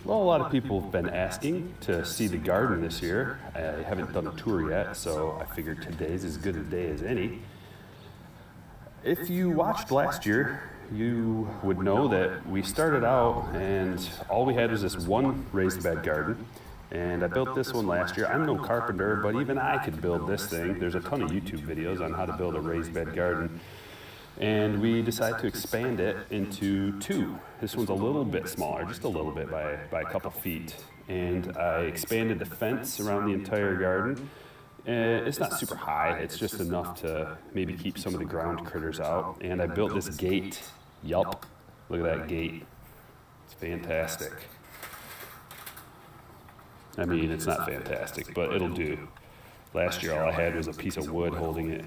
Well, a lot of people have been asking to see the garden this year. I haven't done a tour yet, so I figured today's as good a day as any. If you watched last year, you would know that we started out and all we had was this one raised bed garden. And I built this one last year. I'm no carpenter, but even I could build this thing. There's a ton of YouTube videos on how to build a raised bed garden. And we decided to expand it into two. This one's a little bit smaller, just a little bit by a couple feet. And I expanded the fence around the entire garden. And it's not super high, it's just enough to maybe keep some of the ground critters out. And I built this gate. Yup, look at that gate. It's fantastic. I mean, it's not fantastic, but it'll do. Last year, all I had was a piece of wood holding it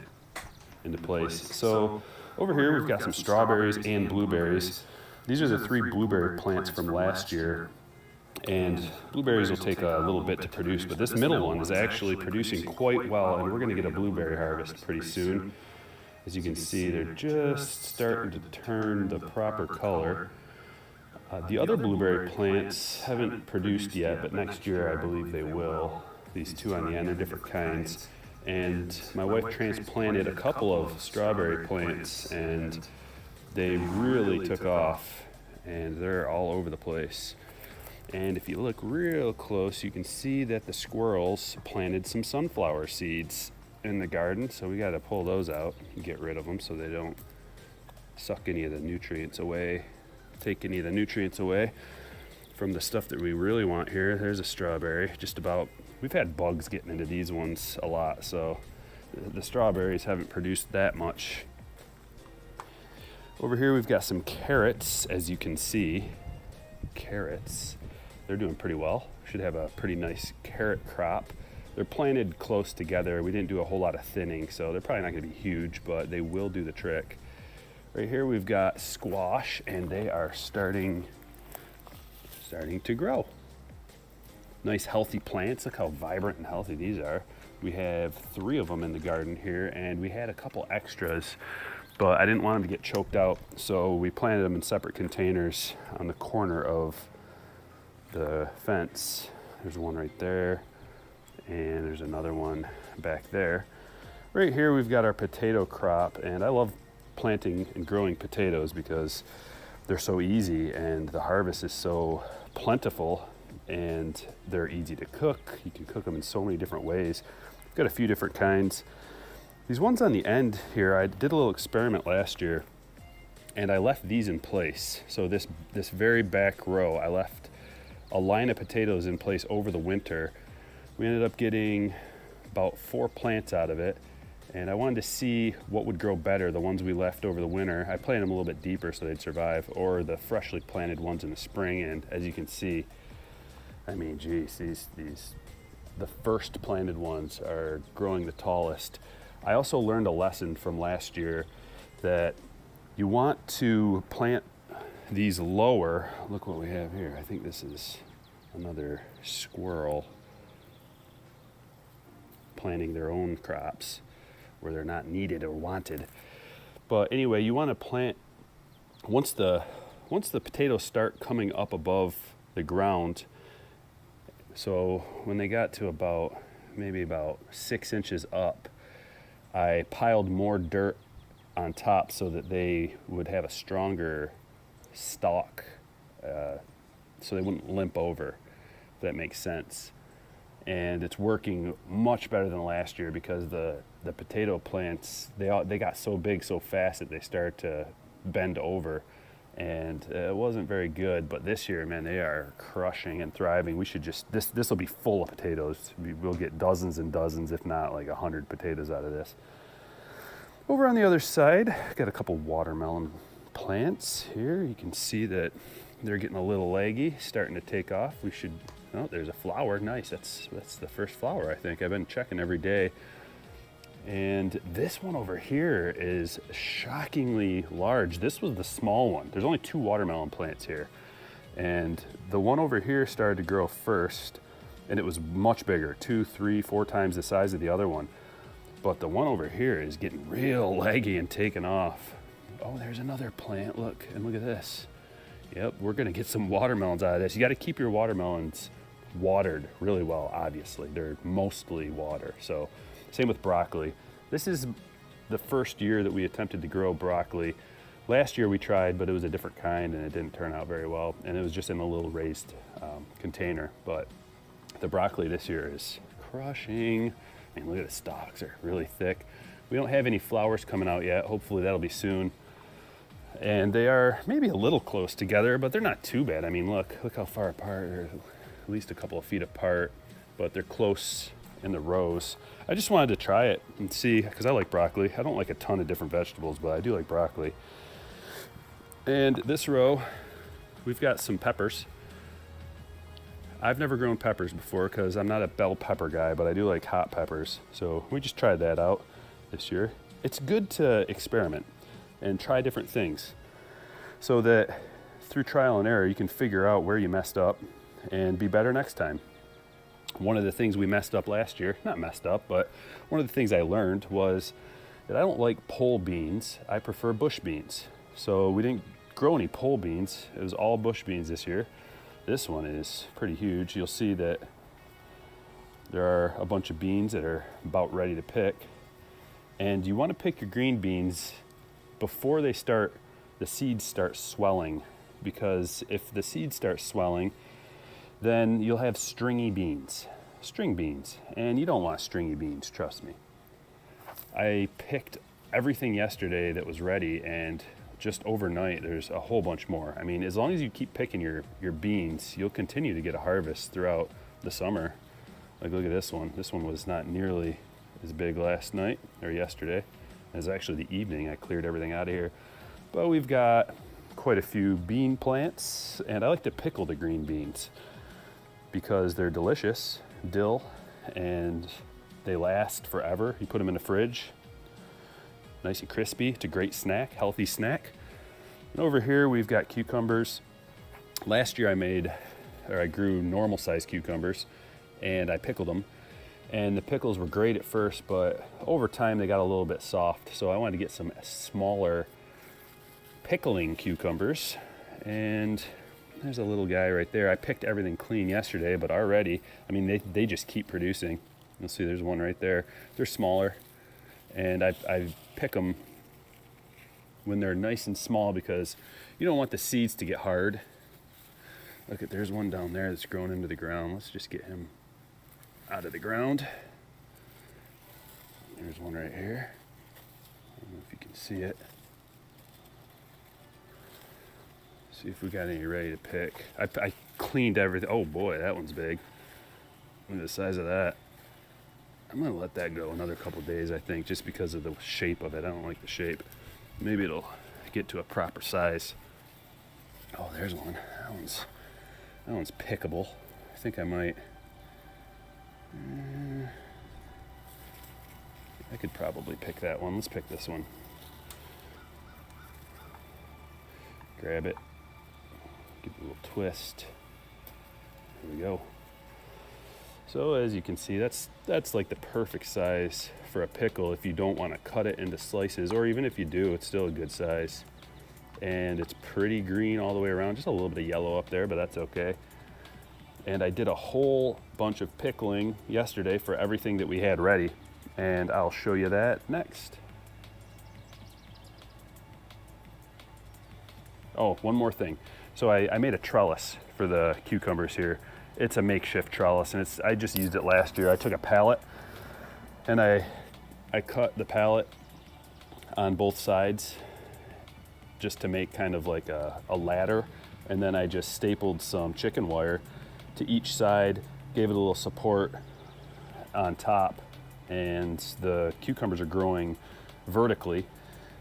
into place. So over here, we've got some strawberries and blueberries. These are the 3 blueberry plants from last year. And blueberries will take a little bit to produce, but this middle one is actually producing quite well, and we're going to get a blueberry harvest pretty soon. As you can see, they're just starting to turn the proper color. The other blueberry plants haven't produced yet, but next year I believe they will. These 2 on the end are different kinds. And my wife transplanted a couple of strawberry plants, and they really took off, and they're all over the place. And if you look real close, you can see that the squirrels planted some sunflower seeds in the garden, so we got to pull those out and get rid of them so they don't suck any of the nutrients away, take any of the nutrients away from the stuff that we really want here. There's a strawberry, just about. We've had bugs getting into these ones a lot, so the strawberries haven't produced that much. Over here we've got some carrots, as you can see. Carrots, they're doing pretty well. Should have a pretty nice carrot crop. They're planted close together. We didn't do a whole lot of thinning, so they're probably not gonna be huge, but they will do the trick. Right here we've got squash, and they are starting to grow. Nice healthy plants. Look how vibrant and healthy these are. We have 3 of them in the garden here, and we had a couple extras, but I didn't want them to get choked out, so we planted them in separate containers on the corner of the fence. There's one right there, and there's another one back there. Right here we've got our potato crop, and I love planting and growing potatoes because they're so easy and the harvest is so plentiful, and they're easy to cook. You can cook them in so many different ways. I've got a few different kinds. These ones on the end here, I did a little experiment last year, and I left these in place. So this very back row, I left a line of potatoes in place over the winter. We ended up getting about 4 plants out of it, and I wanted to see what would grow better, the ones we left over the winter. I planted them a little bit deeper so they'd survive, or the freshly planted ones in the spring. And as you can see, I mean, geez, the first planted ones are growing the tallest. I also learned a lesson from last year that you want to plant these lower. Look what we have here. I think this is another squirrel planting their own crops where they're not needed or wanted. But anyway, you want to plant once the potatoes start coming up above the ground. So when they got to maybe about 6 inches up, I piled more dirt on top so that they would have a stronger stalk, so they wouldn't limp over, if that makes sense. And it's working much better than last year because the potato plants, they got so big so fast that they started to bend over, and it wasn't very good. But this year, man, they are crushing and thriving. We should just, this will be full of potatoes. We'll get dozens and dozens, if not like 100 potatoes out of this. Over on the other side, got a couple watermelon plants here. You can see that they're getting a little leggy, starting to take off. Oh, there's a flower. Nice. That's the first flower, I think. I've been checking every day. And this one over here is shockingly large. This was the small one. There's only 2 watermelon plants here. And the one over here started to grow first, and it was much bigger, 2, 3, 4 times the size of the other one. But the one over here is getting real leggy and taking off. Oh, there's another plant. Look, and look at this. Yep, we're gonna get some watermelons out of this. You gotta keep your watermelons watered really well, obviously. They're mostly water. So same with broccoli. This is the first year that we attempted to grow broccoli. Last year we tried, but it was a different kind and it didn't turn out very well. And it was just in a little raised container. But the broccoli this year is crushing. And look at the stalks, they're really thick. We don't have any flowers coming out yet. Hopefully that'll be soon. And they are maybe a little close together, but they're not too bad. I mean, look how far apart. They're at least a couple of feet apart, but they're close in the rows. I just wanted to try it and see, because I like broccoli. I don't like a ton of different vegetables, but I do like broccoli. And this row, we've got some peppers. I've never grown peppers before because I'm not a bell pepper guy, but I do like hot peppers. So we just tried that out this year. It's good to experiment and try different things so that through trial and error, you can figure out where you messed up and be better next time. One of the things we messed up last year, not messed up, but one of the things I learned was that I don't like pole beans. I prefer bush beans. So we didn't grow any pole beans. It was all bush beans this year. This one is pretty huge. You'll see that there are a bunch of beans that are about ready to pick. And you want to pick your green beans before the seeds start swelling, because if the seeds start swelling, then you'll have string beans, and you don't want stringy beans, trust me. I picked everything yesterday that was ready, and just overnight there's a whole bunch more. I mean, as long as you keep picking your beans, you'll continue to get a harvest throughout the summer. Like, look at this one. This one was not nearly as big last night or yesterday. It was actually the evening. I cleared everything out of here. But we've got quite a few bean plants, and I like to pickle the green beans because they're delicious, dill, and they last forever. You put them in the fridge, nice and crispy. It's a great snack, healthy snack. And over here we've got cucumbers. Last year I grew normal sized cucumbers and I pickled them. And the pickles were great at first, but over time they got a little bit soft. So I wanted to get some smaller pickling cucumbers. And there's a little guy right there. I picked everything clean yesterday, but already, I mean, they just keep producing. You'll see there's one right there. They're smaller. And I pick them when they're nice and small because you don't want the seeds to get hard. Look, there's one down there that's growing into the ground. Let's just get him out of the ground. There's one right here. I don't know if you can see it. See if we got any ready to pick. I cleaned everything. Oh boy, that one's big. Look at the size of that. I'm gonna let that go another couple days, I think, just because of the shape of it. I don't like the shape. Maybe it'll get to a proper size. Oh, there's one. That one's pickable. I think I might. I could probably pick that one. Let's pick this one. Grab it. Give it a little twist. Here we go. So as you can see, that's like the perfect size for a pickle if you don't want to cut it into slices, or even if you do, it's still a good size. And it's pretty green all the way around, just a little bit of yellow up there, but that's okay. And I did a whole bunch of pickling yesterday for everything that we had ready, and I'll show you that next. Oh, one more thing. So I made a trellis for the cucumbers here. It's a makeshift trellis, and I just used it last year. I took a pallet and I cut the pallet on both sides just to make kind of like a ladder, and then I just stapled some chicken wire to each side, gave it a little support on top, and the cucumbers are growing vertically.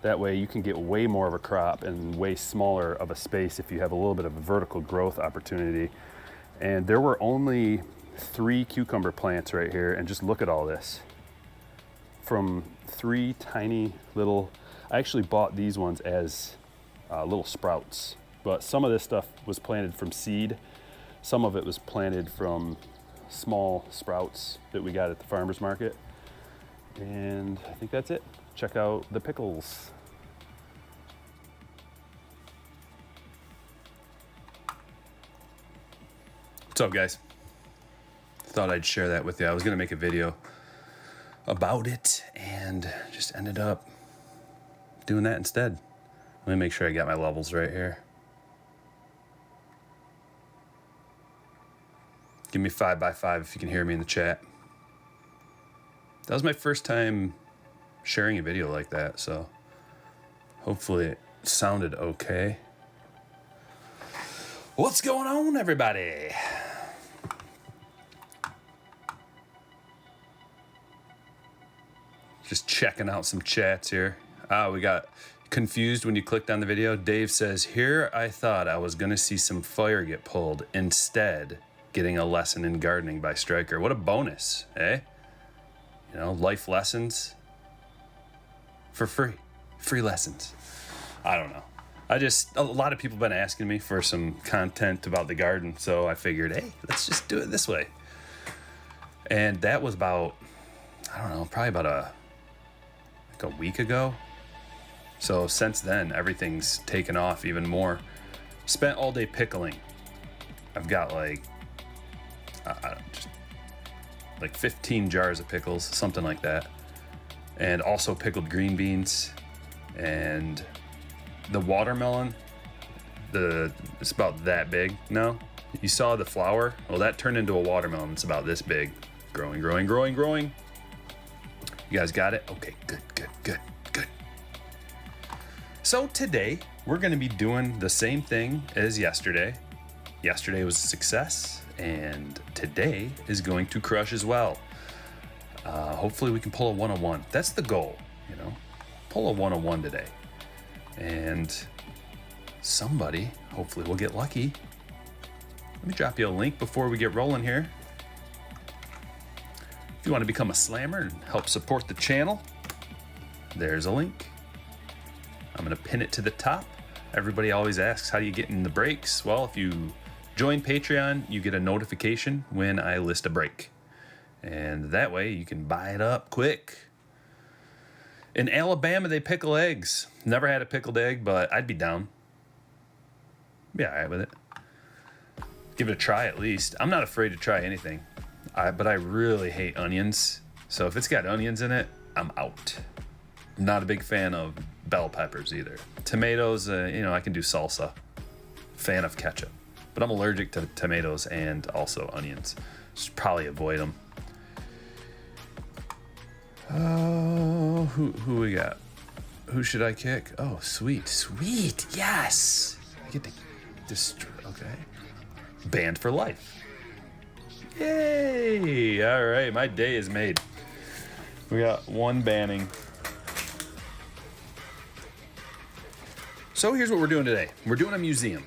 That way you can get way more of a crop and way smaller of a space if you have a little bit of a vertical growth opportunity. And there were only 3 cucumber plants right here, and just look at all this. From 3 tiny little, I actually bought these ones as little sprouts, but some of this stuff was planted from seed. Some of it was planted from small sprouts that we got at the farmer's market. And I think that's it. Check out the pickles. What's up, guys? Thought I'd share that with you. I was gonna make a video about it and just ended up doing that instead. Let me make sure I got my levels right here. Give me 5x5 if you can hear me in the chat. That was my first time sharing a video like that, so hopefully it sounded okay. What's going on, everybody? Just checking out some chats here. We got confused when you clicked on the video. Dave says, here I thought I was gonna see some fire get pulled. Instead, getting a lesson in gardening by Stryker. What a bonus, eh? You know, life lessons for free. Free lessons. I don't know. A lot of people have been asking me for some content about the garden, so I figured, hey, let's just do it this way. And that was about, I don't know, probably about a week ago. So since then, everything's taken off even more. Spent all day pickling. I've got like 15 jars of pickles, something like that. And also pickled green beans. And the watermelon, it's about that big now. You saw the flower? Well, that turned into a watermelon. It's about this big. Growing, growing, growing, growing. You guys got it? Okay, good. So today, we're gonna be doing the same thing as yesterday. Yesterday was a success, and today is going to crush as well. Hopefully we can pull a 101. That's the goal, you know? Pull a 101 today. And somebody, hopefully will get lucky. Let me drop you a link before we get rolling here. If you want to become a slammer and help support the channel, there's a link. I'm going to pin it to the top. Everybody always asks, how do you get in the breaks? Well, if you join Patreon, you get a notification when I list a break. And that way you can buy it up quick. In Alabama, they pickle eggs. Never had a pickled egg, but I'd be down. Be all right with it. Give it a try at least. I'm not afraid to try anything. But I really hate onions. So if it's got onions in it, I'm out. I'm not a big fan of bell peppers either. Tomatoes, I can do salsa. Fan of ketchup. But I'm allergic to tomatoes and also onions. Should probably avoid them. Oh, who we got? Who should I kick? Oh, sweet, yes. I get to destroy. Okay. Banned for life. Yay! All right, my day is made. We got one banning. So here's what we're doing today. We're doing a museum.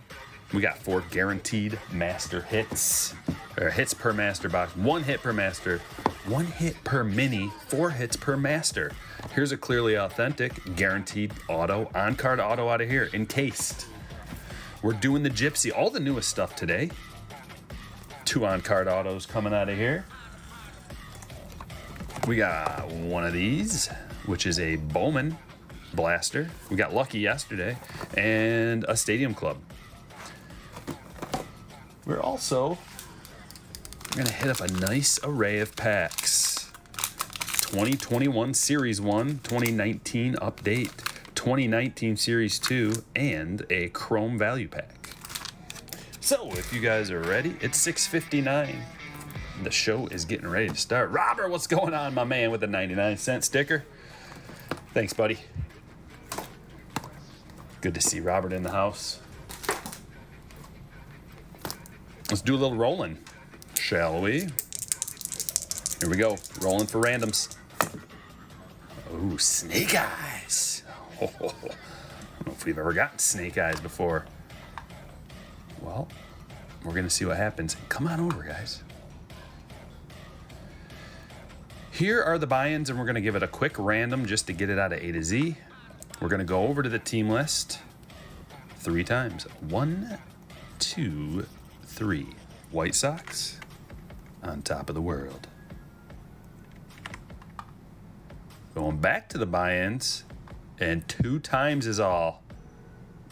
We got 4 guaranteed master hits, or hits per master box. 1 hit per master, 1 hit per mini, 4 hits per master. Here's a clearly authentic, guaranteed auto, on-card auto out of here, encased. We're doing the Gypsy, all the newest stuff today. 2 on-card autos coming out of here. We got one of these, which is a Bowman blaster. We got lucky yesterday, and a Stadium Club. We're also gonna hit up a nice array of packs. 2021 Series 1, 2019 Update, 2019 Series 2, and a Chrome Value Pack. So if you guys are ready, it's 6:59. The show is getting ready to start. Robert, what's going on, my man, with a 99-cent sticker? Thanks, buddy. Good to see Robert in the house. Let's do a little rolling, shall we? Here we go, rolling for randoms. Oh, snake eyes. Oh, I don't know if we've ever gotten snake eyes before. Well, we're gonna see what happens. Come on over, guys. Here are the buy-ins, and we're gonna give it a quick random just to get it out of A to Z. We're gonna go over to the team list 3 times. 1, 2, 3. White Sox on top of the world. Going back to the buy-ins, and 2 times is all.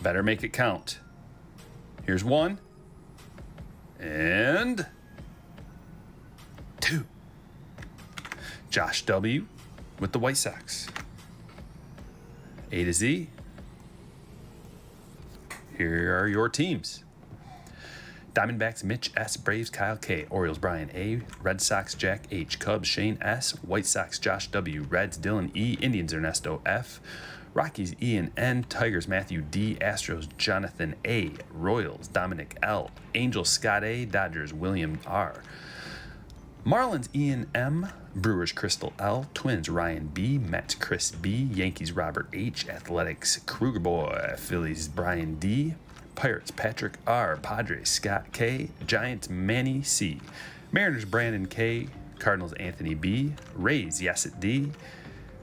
Better make it count. Here's 1, And 2. Josh W. with the White Sox. A to Z. Here are your teams. Diamondbacks, Mitch S. Braves, Kyle K. Orioles, Brian A. Red Sox, Jack H. Cubs, Shane S. White Sox, Josh W. Reds, Dylan E. Indians, Ernesto F. Rockies, Ian N. Tigers, Matthew D. Astros, Jonathan A. Royals, Dominic L. Angels, Scott A. Dodgers, William R. Marlins, Ian M. Brewers, Crystal L. Twins, Ryan B. Mets, Chris B. Yankees, Robert H. Athletics, Kruger Boy. Phillies, Brian D. Pirates, Patrick R. Padres, Scott K. Giants, Manny C. Mariners, Brandon K. Cardinals, Anthony B. Rays, Yesit D.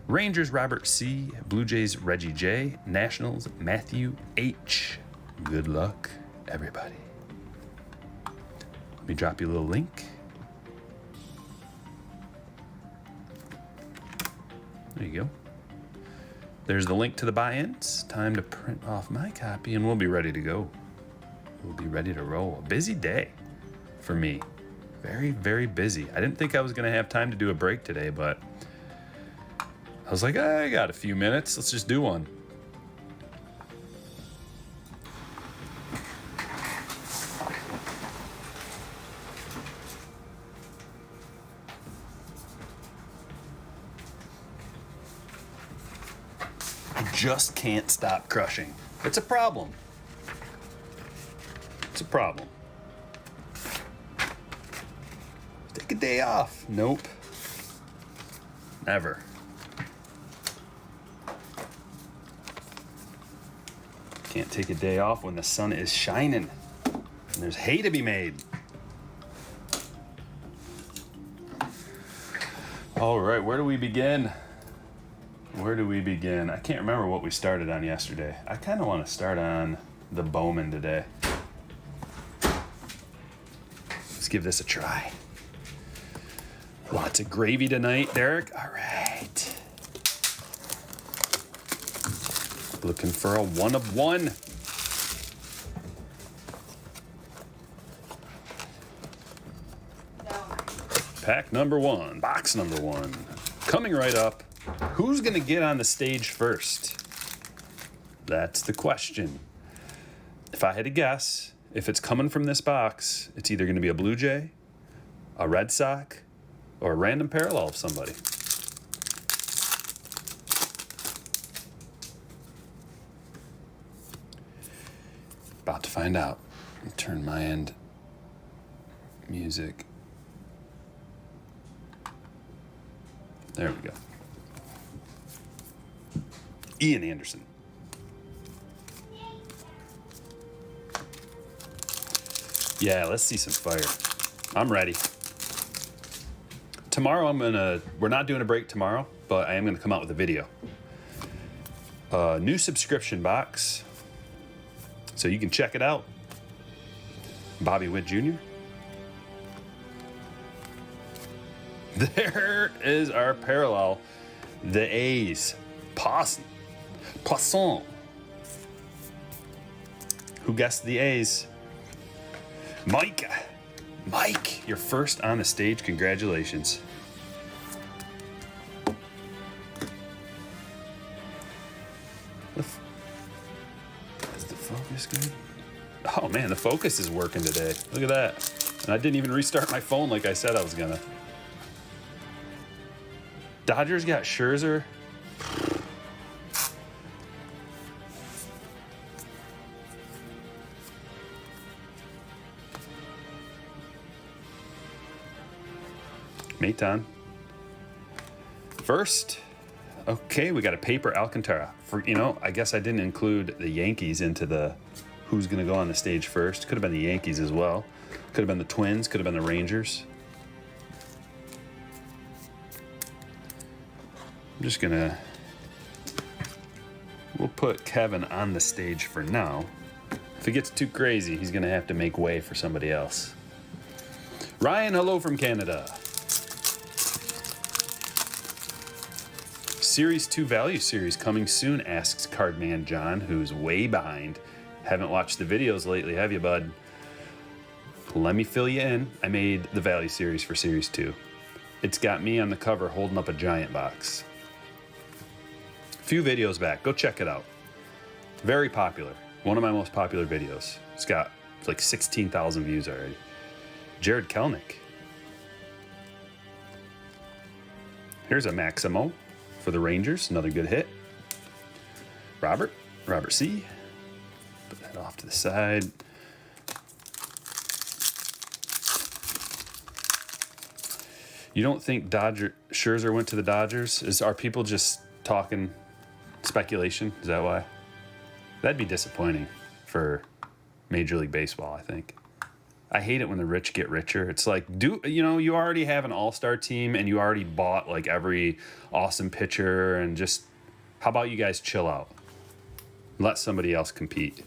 Rangers, Robert C. Blue Jays, Reggie J. Nationals, Matthew H. Good luck, everybody. Let me drop you a little link. There you go. There's the link to the buy-ins. Time to print off my copy and we'll be ready to go. We'll be ready to roll. A busy day for me. Very, very busy. I didn't think I was going to have time to do a break today, but I was like, I got a few minutes. Let's just do one. Just can't stop crushing. It's a problem. It's a problem. Take a day off. Nope. Never. Can't take a day off when the sun is shining and there's hay to be made. All right, where do we begin? Where do we begin? I can't remember what we started on yesterday. I kind of want to start on the Bowman today. Let's give this a try. Lots of gravy tonight, Derek. All right. Looking for a 1 of 1. Pack number 1, box number 1. Coming right up. Who's going to get on the stage first? That's the question. If I had to guess, if it's coming from this box, it's either going to be a Blue Jay, a Red Sox, or a random parallel of somebody. About to find out. Turn my end music. There we go. Ian Anderson. Yeah, let's see some fire. I'm ready. Tomorrow we're not doing a break tomorrow, but I am gonna come out with a video. New subscription box. So you can check it out. Bobby Witt Jr. There is our parallel. The A's. Poisson. Who guessed the A's? Mike, you're first on the stage. Congratulations. Is the focus good? Oh man, the focus is working today. Look at that. And I didn't even restart my phone like I said I was gonna. Dodgers got Scherzer. Maton. First, okay, we got a paper Alcantara. I guess I didn't include the Yankees into the who's going to go on the stage first. Could have been the Yankees as well. Could have been the Twins. Could have been the Rangers. I'm just going to... We'll put Kevin on the stage for now. If it gets too crazy, he's going to have to make way for somebody else. Ryan, hello from Canada. Series 2 Value Series coming soon, asks Cardman John, who's way behind. Haven't watched the videos lately, have you, bud? Let me fill you in. I made the Value Series for Series 2. It's got me on the cover holding up a giant box. A few videos back. Go check it out. Very popular. One of my most popular videos. It's got like 16,000 views already. Jared Kelnick. Here's a Maximo for the Rangers. Another good hit. Robert C. Put that off to the side. You don't think Scherzer went to the Dodgers? Are people just talking speculation? Is that why? That'd be disappointing for Major League Baseball, I think. I hate it when the rich get richer. It's like, you already have an all-star team and you already bought like every awesome pitcher, and just, how about you guys chill out? Let somebody else compete.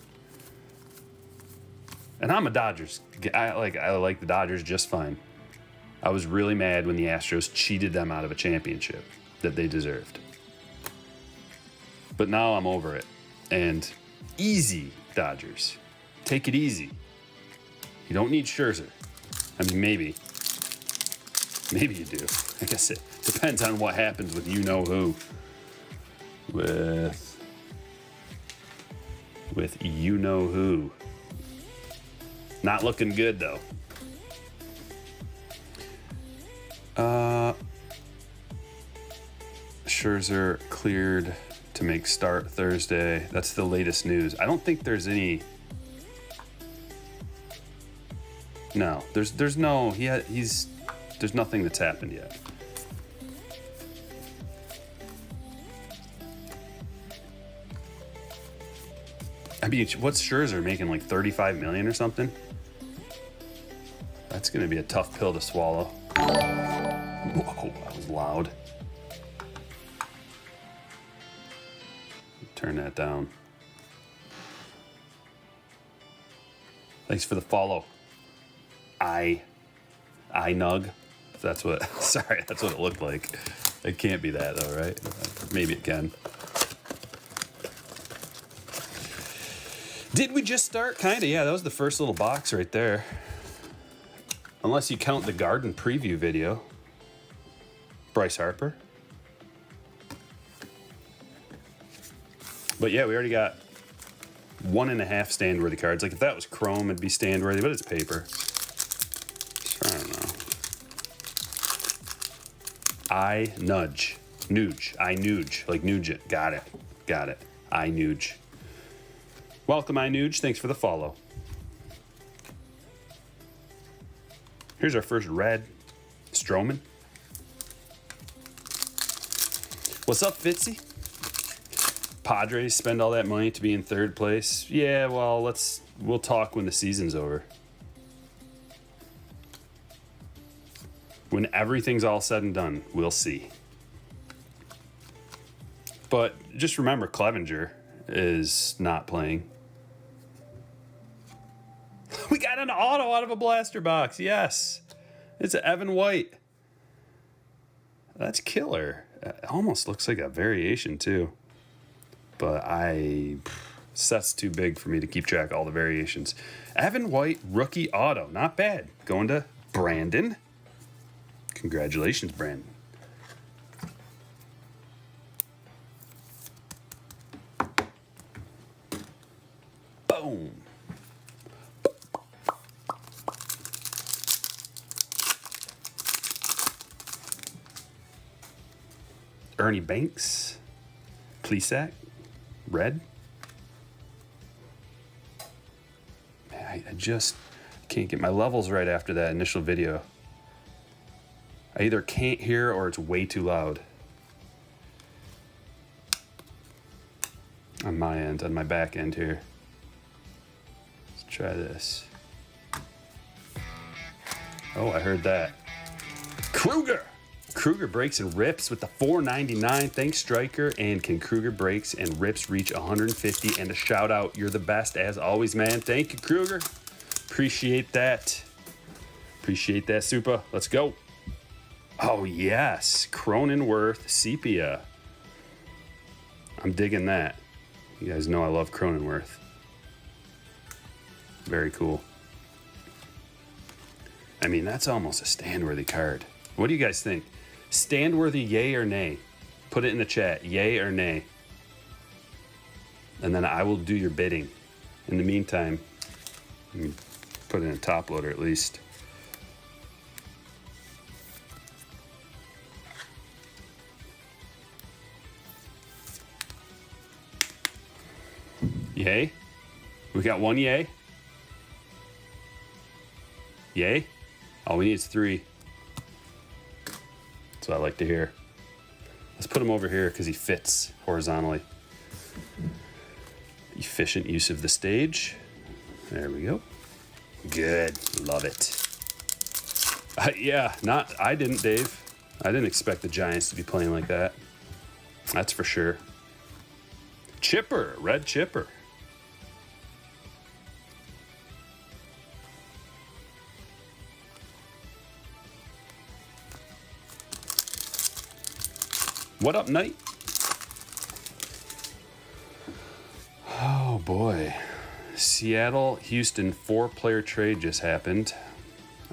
And I'm a Dodgers. I like the Dodgers just fine. I was really mad when the Astros cheated them out of a championship that they deserved. But now I'm over it. And easy, Dodgers. Take it easy. You don't need Scherzer. I mean, maybe. Maybe you do. I guess it depends on what happens with you-know-who. With you-know-who. Not looking good, though. Scherzer cleared to make start Thursday. That's the latest news. I don't think there's any. No, there's no. There's nothing that's happened yet. I mean, what's Scherzer making, like $35 million or something? That's going to be a tough pill to swallow. Whoa, that was loud. Turn that down. Thanks for the follow. I nug. That's what. Sorry, that's what it looked like. It can't be that though, right? Maybe it can. Did we just start? Kinda, yeah. That was the first little box right there. Unless you count the garden preview video. Bryce Harper. But yeah, we already got 1.5 stand-worthy cards. Like if that was chrome, it'd be stand-worthy, but it's paper. So, I don't know. I nudge. Nuge. I nuge. Like Nugent. Got it. Got it. I nuge. Welcome, I nuge. Thanks for the follow. Here's our first red. Stroman. What's up, Fitzy? Padres spend all that money to be in third place. Yeah, well, we'll talk when the season's over. When everything's all said and done, we'll see. But just remember, Clevenger is not playing. We got an auto out of a blaster box. Yes. It's an Evan White. That's killer. It almost looks like a variation, too. But sets too big for me to keep track of all the variations. Evan White, rookie auto. Not bad. Going to Brandon. Congratulations, Brandon. Boom. Ernie Banks. Plesac. Red. Man, I just can't get my levels right after that initial video. I either can't hear or it's way too loud. On my end, on my back end here. Let's try this. Oh, I heard that. Kruger! Kruger breaks and rips with the $4.99. Thanks, Striker. And can Kruger breaks and rips reach 150? And a shout out. You're the best as always, man. Thank you, Kruger. Appreciate that. Appreciate that, Super. Let's go. Oh, yes. Cronenworth Sepia. I'm digging that. You guys know I love Cronenworth. Very cool. I mean, that's almost a stand-worthy card. What do you guys think? Stand-worthy, yay or nay? Put it in the chat, yay or nay. And then I will do your bidding. In the meantime, let me put it in a top loader at least. Yay? We got one yay? Yay? All we need is 3. That's what I like to hear. Let's put him over here because he fits horizontally. Efficient use of the stage. There we go. Good. Love it. Yeah, I didn't, Dave. I didn't expect the Giants to be playing like that. That's for sure. Chipper, red chipper. What up, Knight? Oh boy. Seattle, Houston 4-player trade just happened.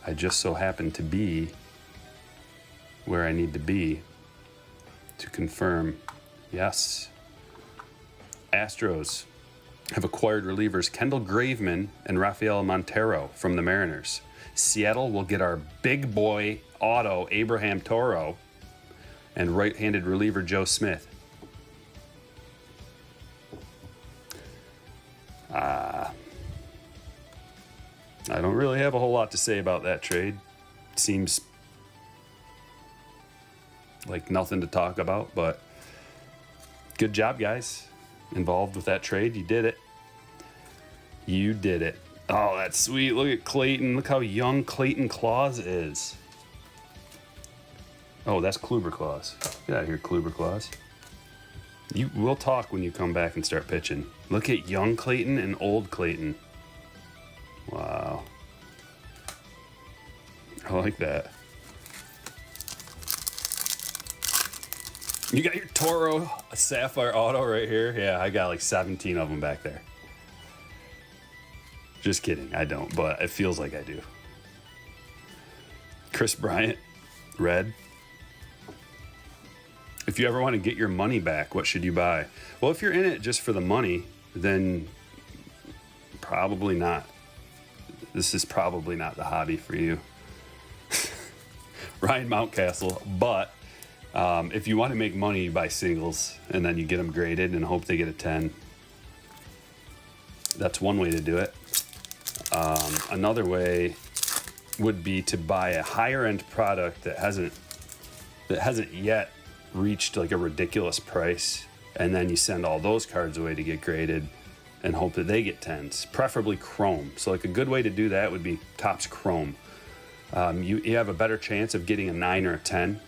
I just so happened to be where I need to be to confirm. Yes. Astros have acquired relievers Kendall Graveman and Rafael Montero from the Mariners. Seattle will get our big boy auto Abraham Toro and right-handed reliever Joe Smith. I don't really have a whole lot to say about that trade. Seems like nothing to talk about, but good job, guys, involved with that trade. You did it. You did it. Oh, that's sweet. Look at Clayton. Look how young Clayton Claus is. Oh, that's Kluber Claus. Get out of here, Kluber Claus. We'll talk when you come back and start pitching. Look at young Clayton and old Clayton. Wow. I like that. You got your Toro Sapphire Auto right here? Yeah, I got like 17 of them back there. Just kidding, I don't, but it feels like I do. Chris Bryant, red. If you ever want to get your money back, what should you buy? Well, if you're in it just for the money, then probably not. This is probably not the hobby for you. Ryan Mountcastle, but if you want to make money, you buy singles and then you get them graded and hope they get a 10. That's one way to do it. Another way would be to buy a higher end product that hasn't yet reached like a ridiculous price, and then you send all those cards away to get graded and hope that they get 10s, preferably chrome. So like a good way to do that would be Topps Chrome. You have a better chance of getting a 9 or a 10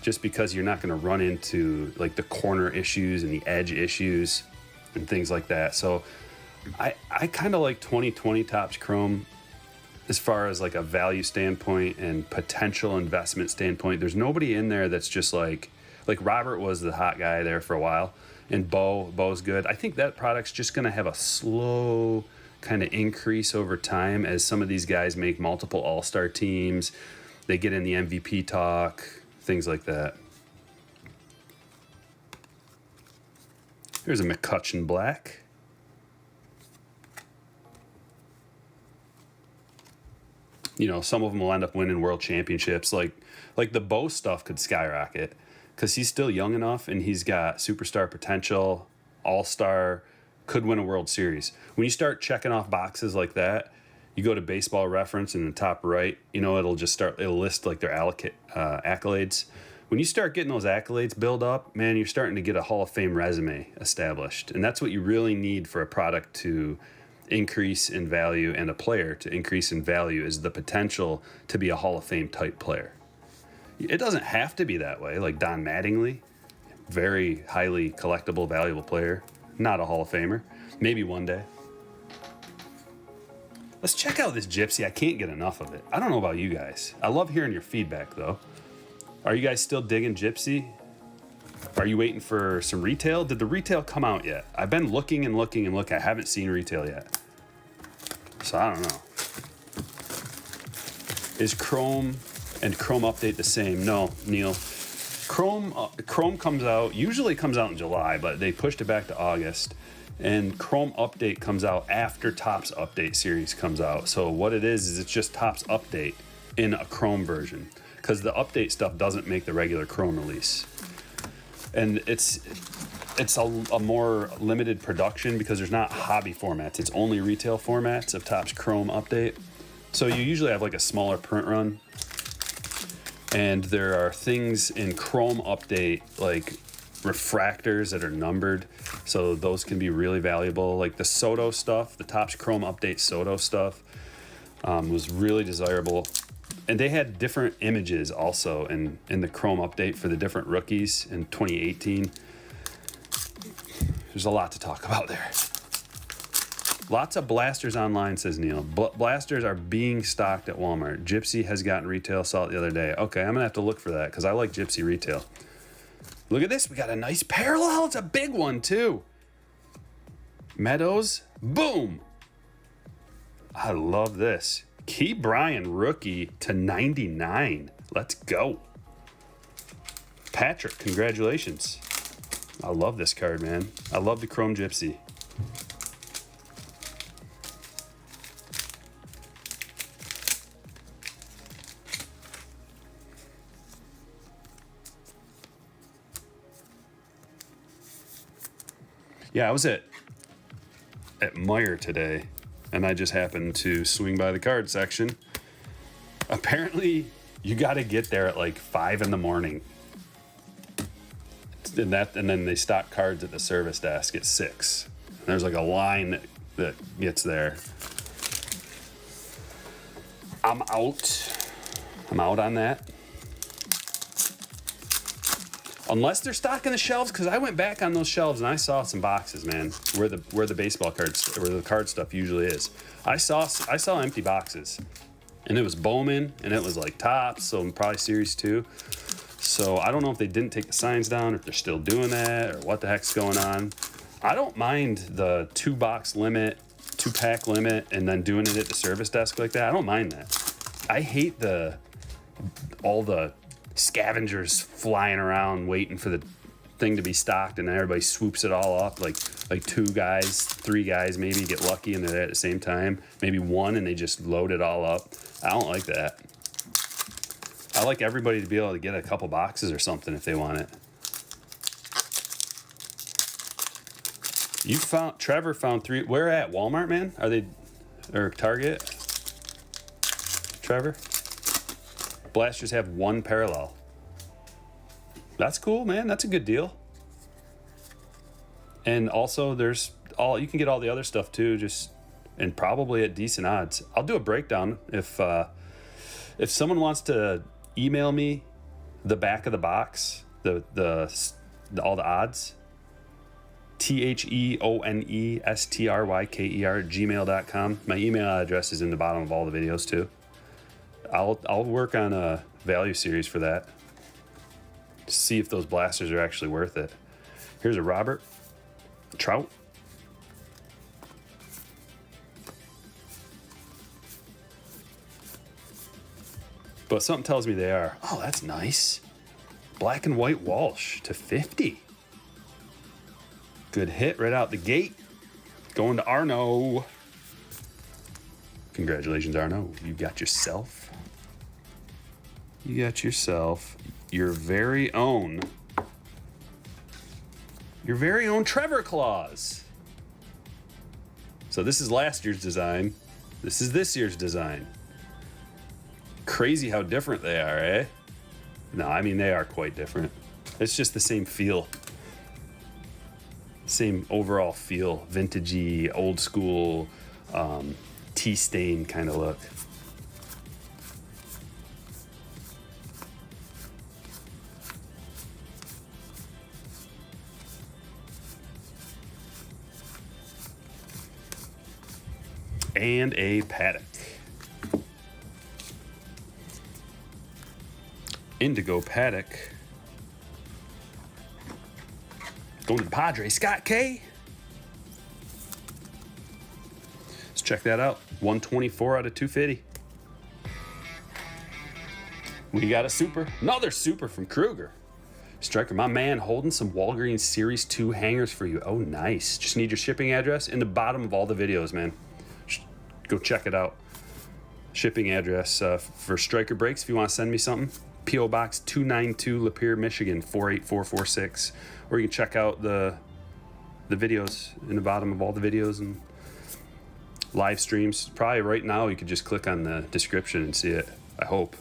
just because you're not going to run into like the corner issues and the edge issues and things like that. So I kind of like 2020 Topps Chrome as far as like a value standpoint and potential investment standpoint. There's nobody in there that's just like Robert was the hot guy there for a while, and Bo's good. I think that product's just going to have a slow kind of increase over time as some of these guys make multiple all-star teams. They get in the MVP talk, things like that. Here's a McCutcheon Black. You know, some of them will end up winning world championships. Like the Bo stuff could skyrocket because he's still young enough and he's got superstar potential, all-star, could win a World Series. When you start checking off boxes like that, you go to Baseball Reference in the top right, you know, it'll list like their accolades. When you start getting those accolades build up, man, you're starting to get a Hall of Fame resume established. And that's what you really need for a product to increase in value and a player to increase in value is the potential to be a Hall of Fame type player. It doesn't have to be that way. Like Don Mattingly, very highly collectible, valuable player, not a Hall of Famer. Maybe one day. Let's check out this Gypsy. I can't get enough of it. I don't know about you guys. I love hearing your feedback though. Are you guys still digging Gypsy? Are you waiting for some retail? Did the retail come out yet? I've been looking and looking and looking. I haven't seen retail yet. So I don't know. Is Chrome and Chrome Update the same? No, Neil. Chrome comes out, usually comes out in July, but they pushed it back to August. And Chrome Update comes out after Topps Update series comes out. So what it is it's just Topps Update in a Chrome version, because the update stuff doesn't make the regular Chrome release. And it's a more limited production because there's not hobby formats. It's only retail formats of Topps Chrome Update. So you usually have like a smaller print run. And there are things in Chrome Update like refractors that are numbered. So those can be really valuable. Like the Soto stuff, the Topps Chrome Update Soto stuff was really desirable. And they had different images also in the Chrome Update for the different rookies in 2018. There's a lot to talk about there. Lots of blasters online, says Neil. Blasters are being stocked at Walmart. Gypsy has gotten retail salt the other day. Okay, I'm going to have to look for that because I like Gypsy retail. Look at this. We got a nice parallel. It's a big one, too. Meadows. Boom. I love this. Key Bryan rookie to 99. Let's go. Patrick, congratulations. I love this card, man. I love the Chrome Gypsy. Yeah, I was at Meijer today, and I just happened to swing by the card section. Apparently, you got to get there at like 5 in the morning. And then they stock cards at the service desk at 6. There's like a line that gets there. I'm out on that. Unless they're stocking the shelves, because I went back on those shelves and I saw some boxes, man, where the baseball cards, where the card stuff usually is. I saw empty boxes, and it was Bowman, and it was like Topps, so probably Series 2. So I don't know if they didn't take the signs down, or if they're still doing that, or what the heck's going on. I don't mind the 2-box limit, 2-pack limit, and then doing it at the service desk like that. I don't mind that. I hate all the scavengers flying around waiting for the thing to be stocked, and then everybody swoops it all up. Like 2 guys, 3 guys maybe get lucky and they're there at the same time. Maybe 1 and they just load it all up. I don't like that. I like everybody to be able to get a couple boxes or something if they want it. Trevor found 3. Where at? Walmart, man? Are they, or Target? Trevor? Blasters have 1 parallel. That's cool, man. That's a good deal. And also you can get all the other stuff too, and probably at decent odds. I'll do a breakdown if someone wants to email me the back of the box, all the odds. Theonestryker@gmail.com. My email address is in the bottom of all the videos too. I'll work on a value series for that. See if those blasters are actually worth it. Here's a Robert Trout. But something tells me they are. Oh, that's nice. Black and white Walsh to 50. Good hit right out the gate. Going to Arno. Congratulations, Arno. You got yourself your very own Trevor Claus. So this is last year's design. This is this year's design. Crazy how different they are, eh? No, I mean, they are quite different. It's just the same feel. Same overall feel. Vintagey, old school, tea stain kind of look. And a Paddock. Indigo Paddock. Going to the Padres. Scott K. Let's check that out. 124 out of 250. We got a super, another super from Kruger. Striker, my man, holding some Walgreens Series 2 hangers for you. Oh, nice. Just need your shipping address in the bottom of all the videos, man. Go check it out. Shipping address for Striker Breaks if you want to send me something. P.O. Box 292, Lapeer, Michigan, 48446. Or you can check out the videos in the bottom of all the videos and live streams. Probably right now you could just click on the description and see it. I hope.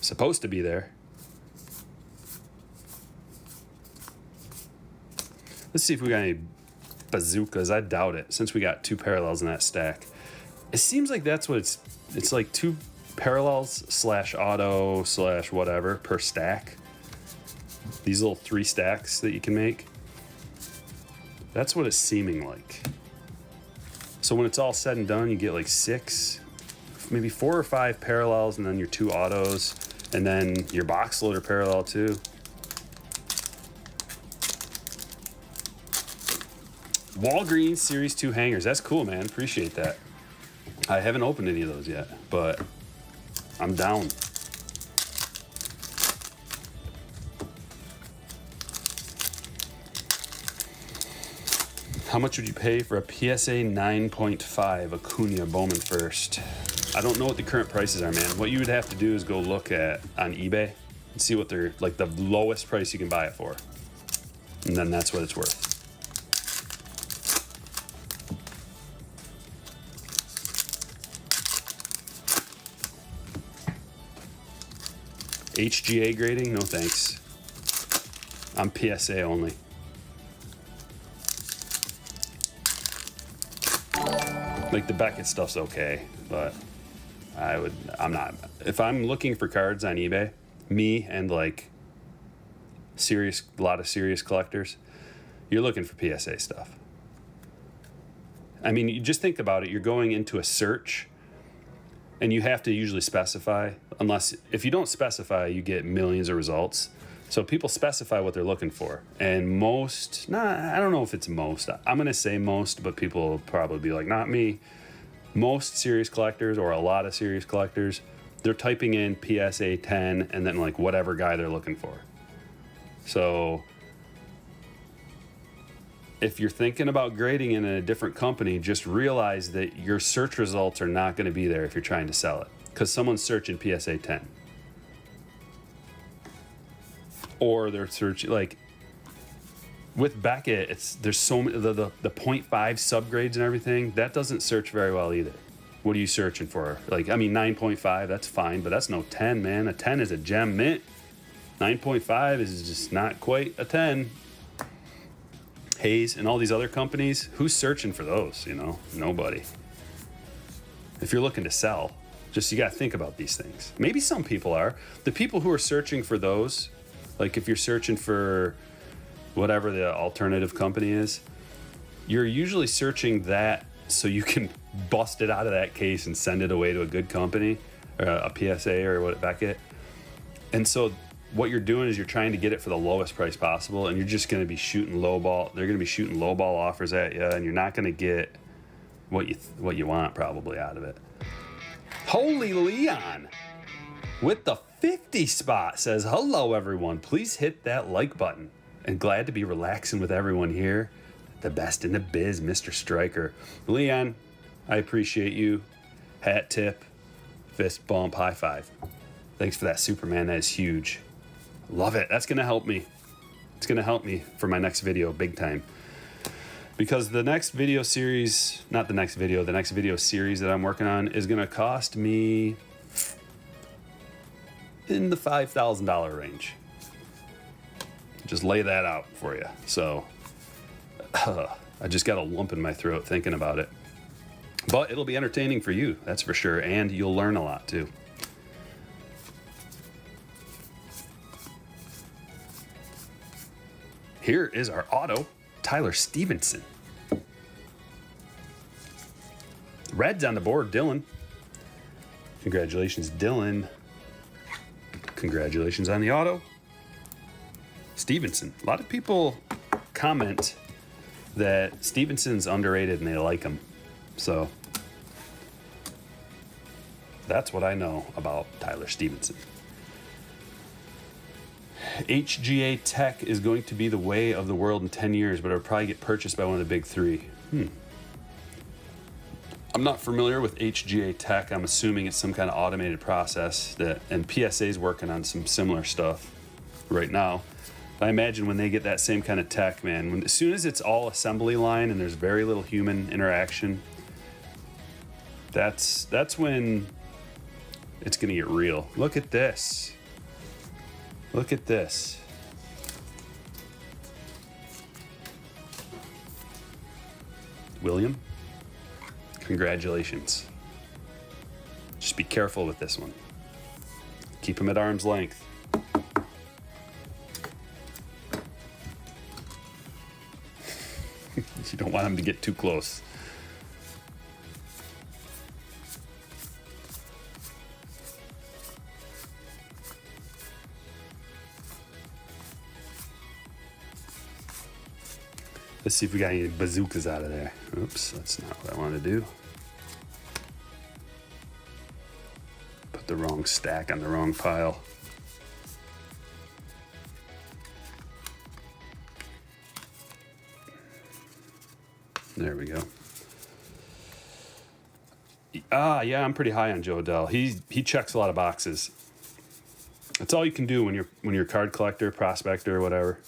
Supposed to be there. Let's see if we got any bazookas. I doubt it, since we got 2 parallels in that stack. It seems like that's what it's like 2 parallels / auto / whatever per stack. These little 3 stacks that you can make. That's what it's seeming like. So when it's all said and done, you get like 6, maybe 4 or 5 parallels, and then your 2 autos, and then your box loader parallel too. Walgreens Series 2 hangers. That's cool, man. Appreciate that. I haven't opened any of those yet, but I'm down. How much would you pay for a PSA 9.5 Acuna Bowman first? I don't know what the current prices are, man. What you would have to do is go look at on eBay and see what they're like, the lowest price you can buy it for, and then that's what it's worth. HGA grading? No thanks. I'm PSA only. Like the Beckett stuff's okay, but I'm not. If I'm looking for cards on eBay, me and like a lot of serious collectors, you're looking for PSA stuff. I mean, you just think about it. You're going into a search, and you have to usually specify. Unless, if you don't specify, you get millions of results. So people specify what they're looking for. And most, I don't know if it's most. I'm going to say most, but people will probably be like, not me. Most serious collectors, or a lot of serious collectors, they're typing in PSA 10 and then like whatever guy they're looking for. So if you're thinking about grading in a different company, just realize that your search results are not going to be there if you're trying to sell it, because someone's searching PSA 10. Or they're searching, like with Beckett, there's so many, the 0.5 subgrades and everything, that doesn't search very well either. What are you searching for? Like, I mean, 9.5, that's fine, but that's no 10, man. A 10 is a gem mint. 9.5 is just not quite a 10. Hayes and all these other companies, who's searching for those? You know, nobody. If you're looking to sell, just you got to think about these things. Maybe some people are. The people who are searching for those, like if you're searching for whatever the alternative company is, you're usually searching that so you can bust it out of that case and send it away to a good company, or a PSA or what, Beckett. And so what you're doing is you're trying to get it for the lowest price possible, and you're just going to be shooting lowball. They're going to be shooting lowball offers at you, and you're not going to get what you want probably out of it. Holy Leon with the 50 spot says, hello everyone, please hit that like button, and glad to be relaxing with everyone here. The best in the biz, Mr. Striker. Leon, I appreciate you. Hat tip, fist bump, high five. Thanks for that, Superman. That is huge. Love it. That's going to help me. It's going to help me for my next video big time. Because the next video series, the next video series that I'm working on is going to cost me in the $5,000 range. Just lay that out for you. So I just got a lump in my throat thinking about it. But it'll be entertaining for you, that's for sure. And you'll learn a lot too. Here is our auto, Tyler Stevenson. Reds on the board, Dylan. Congratulations, Dylan. Congratulations on the auto, Stevenson. A lot of people comment that Stevenson's underrated and they like him. So That's what I know about Tyler Stevenson. HGA tech is going to be the way of the world in 10 years, but it'll probably get purchased by one of the big three. I'm not familiar with HGA tech. I'm assuming it's some kind of automated process and PSA is working on some similar stuff right now. I imagine when they get that same kind of tech, man, as soon as it's all assembly line and there's very little human interaction, that's when it's gonna get real. Look at this. Look at this. William, congratulations. Just be careful with this one. Keep him at arm's length. You don't want him to get too close. Let's see if we got any bazookas out of there. Oops, that's not what I want to do. Put the wrong stack on the wrong pile. There we go. Yeah, I'm pretty high on Joe Adell. He checks a lot of boxes. That's all you can do when you're a card collector, prospector, or whatever.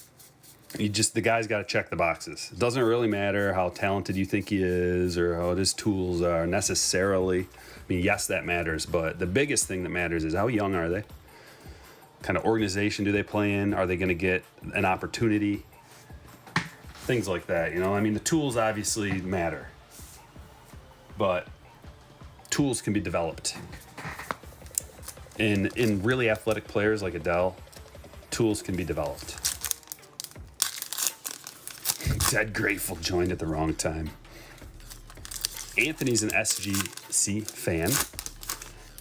The guy's got to check the boxes. It doesn't really matter how talented you think he is or how his tools are necessarily. I mean, yes, that matters, but the biggest thing that matters is how young are they? What kind of organization do they play in? Are they going to get an opportunity? Things like that, I mean, the tools obviously matter, but tools can be developed. In really athletic players like Adele, tools can be developed. Dead Grateful joined at the wrong time. Anthony's an SGC fan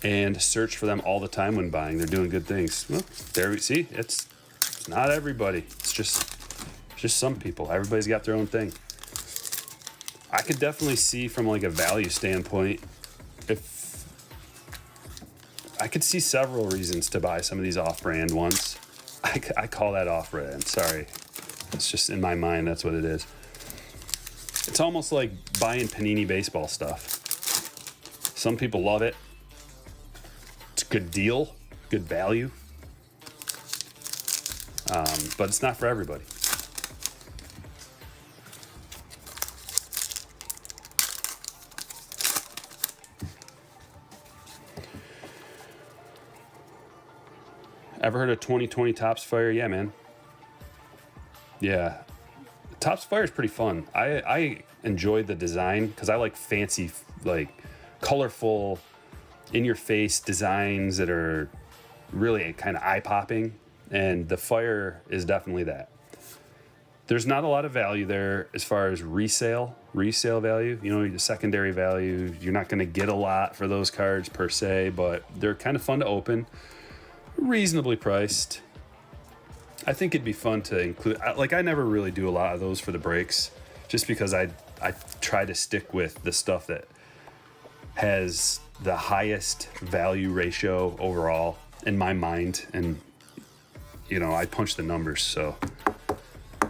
and search for them all the time when buying. They're doing good things. Well, there we see. It's not everybody. It's just some people. Everybody's got their own thing. I could definitely see from like a value standpoint, if I could see several reasons to buy some of these off-brand ones. I call that off-brand. Sorry. It's just in my mind, that's what it is. It's almost like buying Panini baseball stuff. Some people love it. It's a good deal, good value. But it's not for everybody. Ever heard of 2020 Topps Fire? Yeah, man. Yeah. Topps Fire is pretty fun. I enjoyed the design because I like fancy, like colorful, in-your-face designs that are really kind of eye-popping, and the Fire is definitely that. There's not a lot of value there as far as resale value. The secondary value, you're not going to get a lot for those cards per se, but they're kind of fun to open, reasonably priced. I think it'd be fun to include, like I never really do a lot of those for the breaks, just because I try to stick with the stuff that has the highest value ratio overall in my mind. And, I punch the numbers, so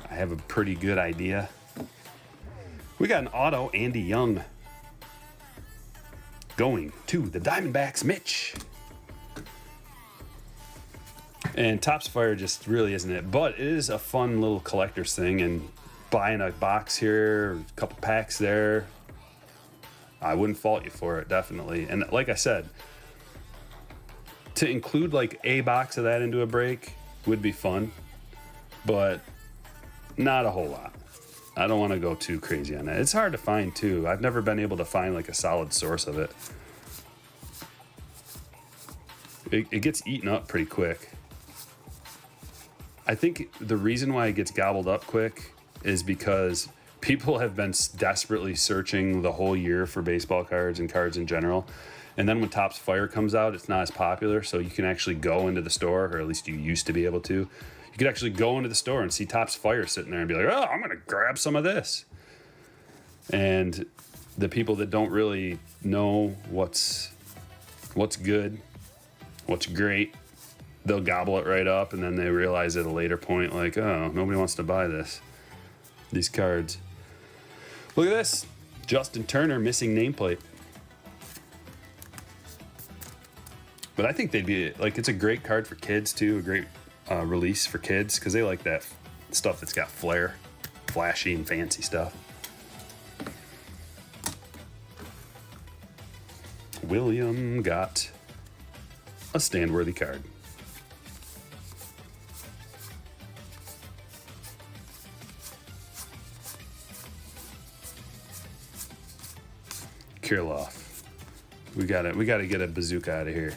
I have a pretty good idea. We got an auto, Andy Young, going to the Diamondbacks, Mitch. And Topps Fire just really isn't it, but it is a fun little collector's thing, and buying a box here, a couple packs there, I wouldn't fault you for it, definitely. And like I said, to include like a box of that into a break would be fun, but not a whole lot. I don't want to go too crazy on that. It's hard to find too. I've never been able to find like a solid source of it. It gets eaten up pretty quick. I think the reason why it gets gobbled up quick is because people have been desperately searching the whole year for baseball cards and cards in general. And then when Topps Fire comes out, it's not as popular. So you can actually go into the store, or at least you used to be able to. You could actually go into the store and see Topps Fire sitting there and be like, oh, I'm going to grab some of this. And the people that don't really know what's what's good, what's great. They'll gobble it right up, and then they realize at a later point, like, oh, nobody wants to buy these cards. Look at this. Justin Turner missing nameplate. But I think they'd be, like, it's a great card for kids, too. A great release for kids, because they like that stuff that's got flair, flashy and fancy stuff. William got a stand-worthy card. Kirilloff. We gotta get a bazooka out of here.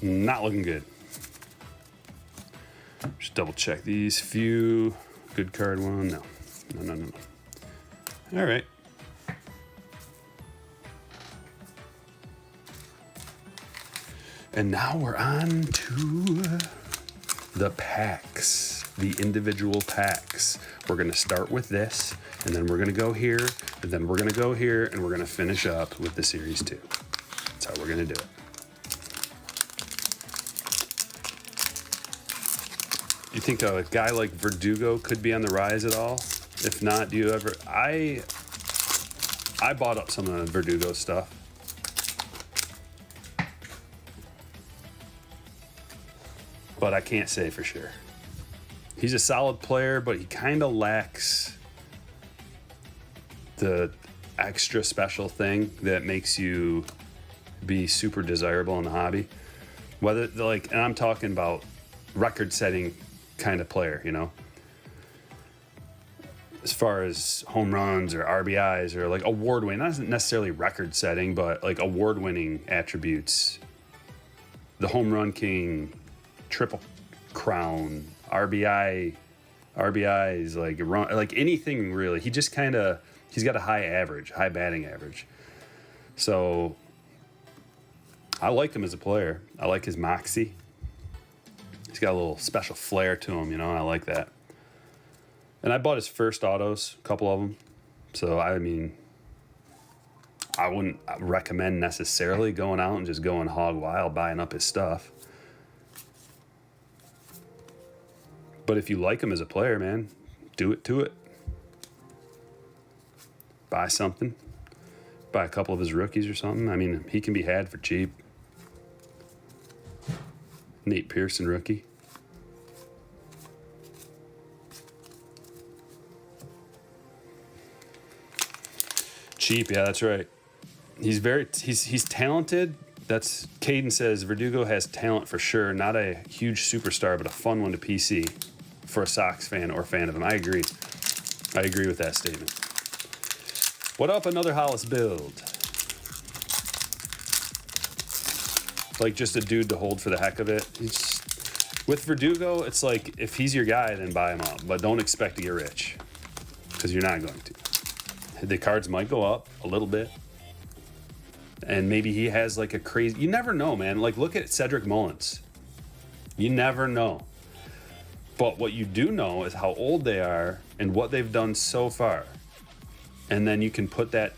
Not looking good. Just double check these few. Good card one. No. All right. And now we're on to the packs, the individual packs. We're gonna start with this, and then we're gonna go here, and then we're gonna go here, and we're gonna finish up with the Series 2. That's how we're gonna do it. Do you think a guy like Verdugo could be on the rise at all? If not, do you ever... I bought up some of the Verdugo stuff. But I can't say for sure. He's a solid player, but he kind of lacks the extra special thing that makes you be super desirable in the hobby. Whether, like, and I'm talking about record-setting kind of player, you know? As far as home runs or RBIs or, like, award-winning, not necessarily record-setting, but, like, award-winning attributes. The home run king... Triple Crown, RBIs, like anything really. He just he's got a high batting average. So I like him as a player. I like his moxie. He's got a little special flair to him, you know, and I like that. And I bought his first autos, a couple of them. So, I mean, I wouldn't recommend necessarily going out and just going hog wild buying up his stuff. But if you like him as a player, man, do it to it. Buy something. Buy a couple of his rookies or something. I mean, he can be had for cheap. Nate Pearson rookie. Cheap, yeah, that's right. He's talented. That's Caden says Verdugo has talent for sure. Not a huge superstar, but a fun one to PC for a Sox fan or fan of him. I agree. I agree with that statement. What up, another Hollis build? Like just a dude to hold for the heck of it. With Verdugo, it's like if he's your guy, then buy him up, but don't expect to get rich because you're not going to. The cards might go up a little bit. And maybe he has like a crazy... You never know, man. Like, look at Cedric Mullins. You never know. But what you do know is how old they are and what they've done so far. And then you can put that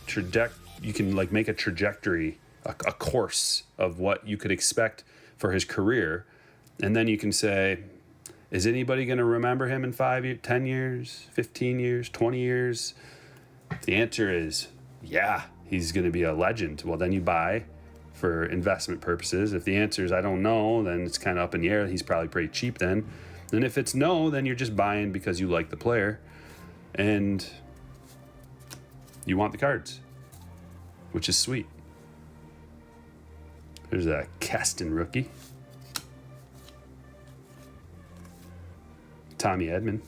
you can like make a trajectory, a course of what you could expect for his career. And then you can say, is anybody going to remember him in 5 years, 10 years, 15 years, 20 years? The answer is, yeah, he's going to be a legend. Well, then you buy for investment purposes. If the answer is I don't know, then it's kind of up in the air. He's probably pretty cheap then. And if it's no, then you're just buying because you like the player and you want the cards, which is sweet. There's a Keston rookie. Tommy Edman.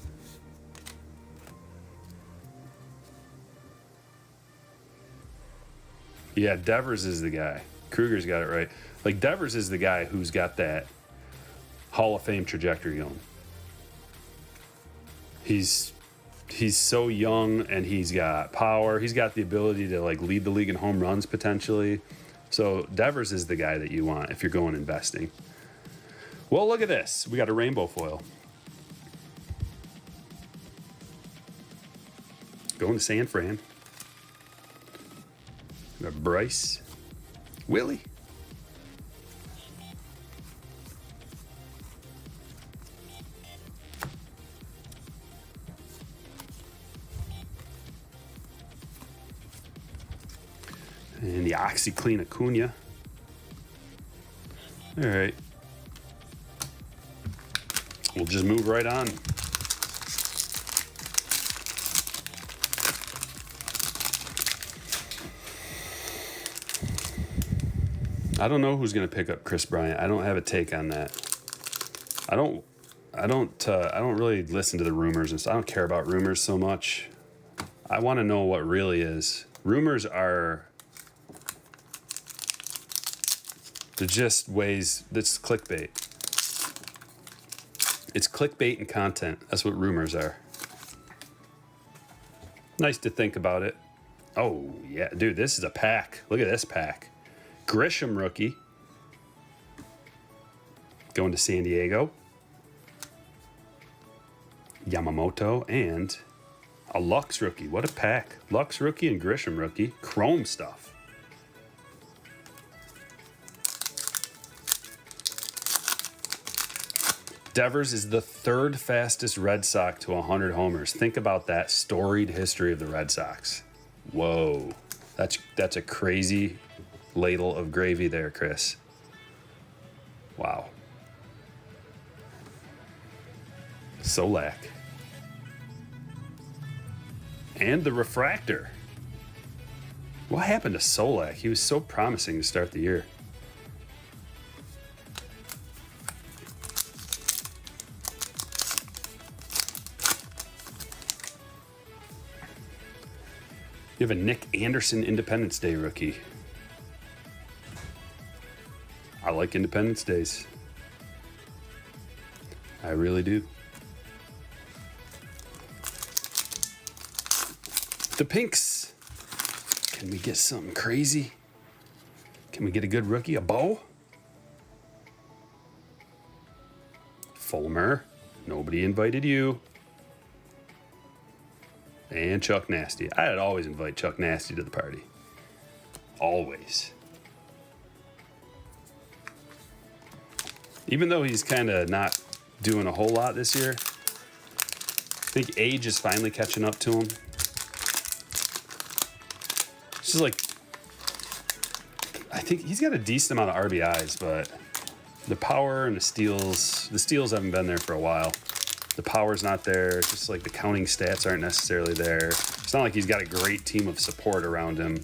Yeah, Devers is the guy. Kruger's got it right. Like, Devers is the guy who's got that Hall of Fame trajectory going. He's so young and he's got power. He's got the ability to, like, lead the league in home runs potentially. So Devers is the guy that you want if you're going investing. Well, look at this. We got a rainbow foil. Going to San Fran. We got Bryce. Willie. And the OxyClean Acuna. All right. We'll just move right on. I don't know who's going to pick up Chris Bryant. I don't have a take on that. I don't really listen to the rumors and stuff. I don't care about rumors so much. I want to know what really is. Rumors are just ways. That's clickbait. It's clickbait and content. That's what rumors are. Nice to think about it. Oh yeah, dude, this is a pack. Look at this pack. Grisham rookie. Going to San Diego. Yamamoto and a Lux rookie. What a pack. Lux rookie and Grisham rookie. Chrome stuff. Devers is the third fastest Red Sox to 100 homers. Think about that storied history of the Red Sox. Whoa. That's a crazy ladle of gravy there, Chris. Wow. Solak. And the Refractor. What happened to Solak? He was so promising to start the year. You have a Nick Anderson Independence Day rookie. I like Independence Days. I really do. The Pinks. Can we get something crazy? Can we get a good rookie? A Bow? Fulmer. Nobody invited you. And Chuck Nasty. I'd always invite Chuck Nasty to the party. Always. Even though he's kind of not doing a whole lot this year, I think age is finally catching up to him. It's just like, I think he's got a decent amount of RBIs, but the power and the steals haven't been there for a while. The power's not there. It's just like the counting stats aren't necessarily there. It's not like he's got a great team of support around him.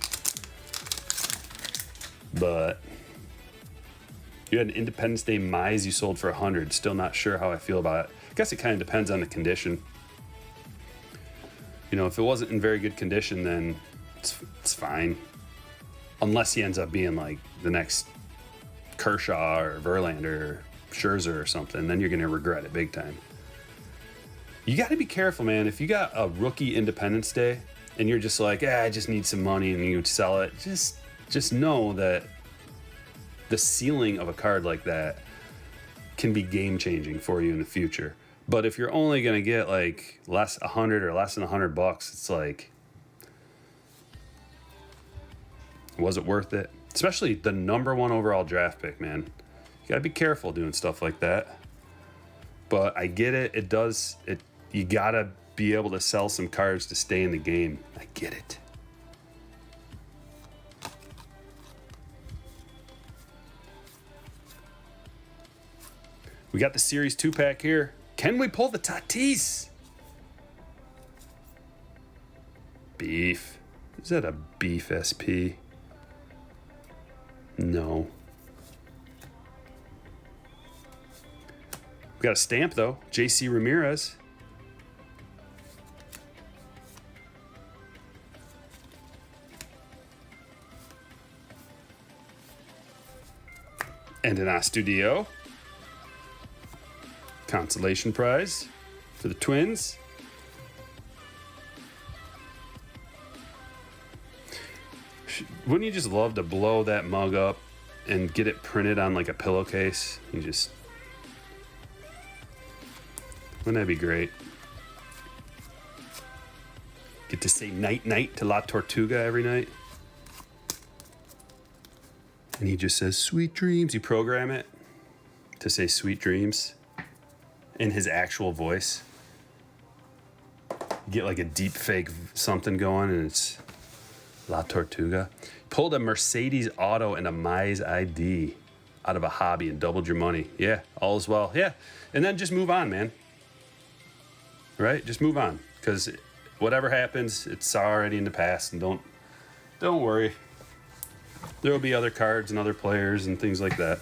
But you had an Independence Day Mize you sold for 100. Still not sure how I feel about it. I guess it kind of depends on the condition. You know, if it wasn't in very good condition, then it's fine. Unless he ends up being like the next Kershaw or Verlander or Scherzer or something, then you're going to regret it big time. You got to be careful, man. If you got a rookie Independence Day and you're just like, I just need some money, and you would sell it, just know that the ceiling of a card like that can be game changing for you in the future. But if you're only going to get like less 100 or less than $100, it's like, was it worth it? Especially the #1 overall draft pick, man. You got to be careful doing stuff like that. But I get it. You got to be able to sell some cards to stay in the game. I get it. We got the Series 2-pack here. Can we pull the Tatis? Beef. Is that a Beef SP? No. We got a stamp, though. JC Ramirez. And an Astudillo. Consolation prize for the Twins. Wouldn't you just love to blow that mug up and get it printed on like a pillowcase? You just Wouldn't that be great? Get to say night-night to La Tortuga every night. And he just says, sweet dreams. You program it to say sweet dreams in his actual voice. Get like a deep fake something going, and it's La Tortuga. Pulled a Mercedes auto and a Mize ID out of a hobby and doubled your money. Yeah, all is well. Yeah, and then just move on, man. Right? Just move on, because whatever happens, it's already in the past, and don't worry. There will be other cards and other players and things like that.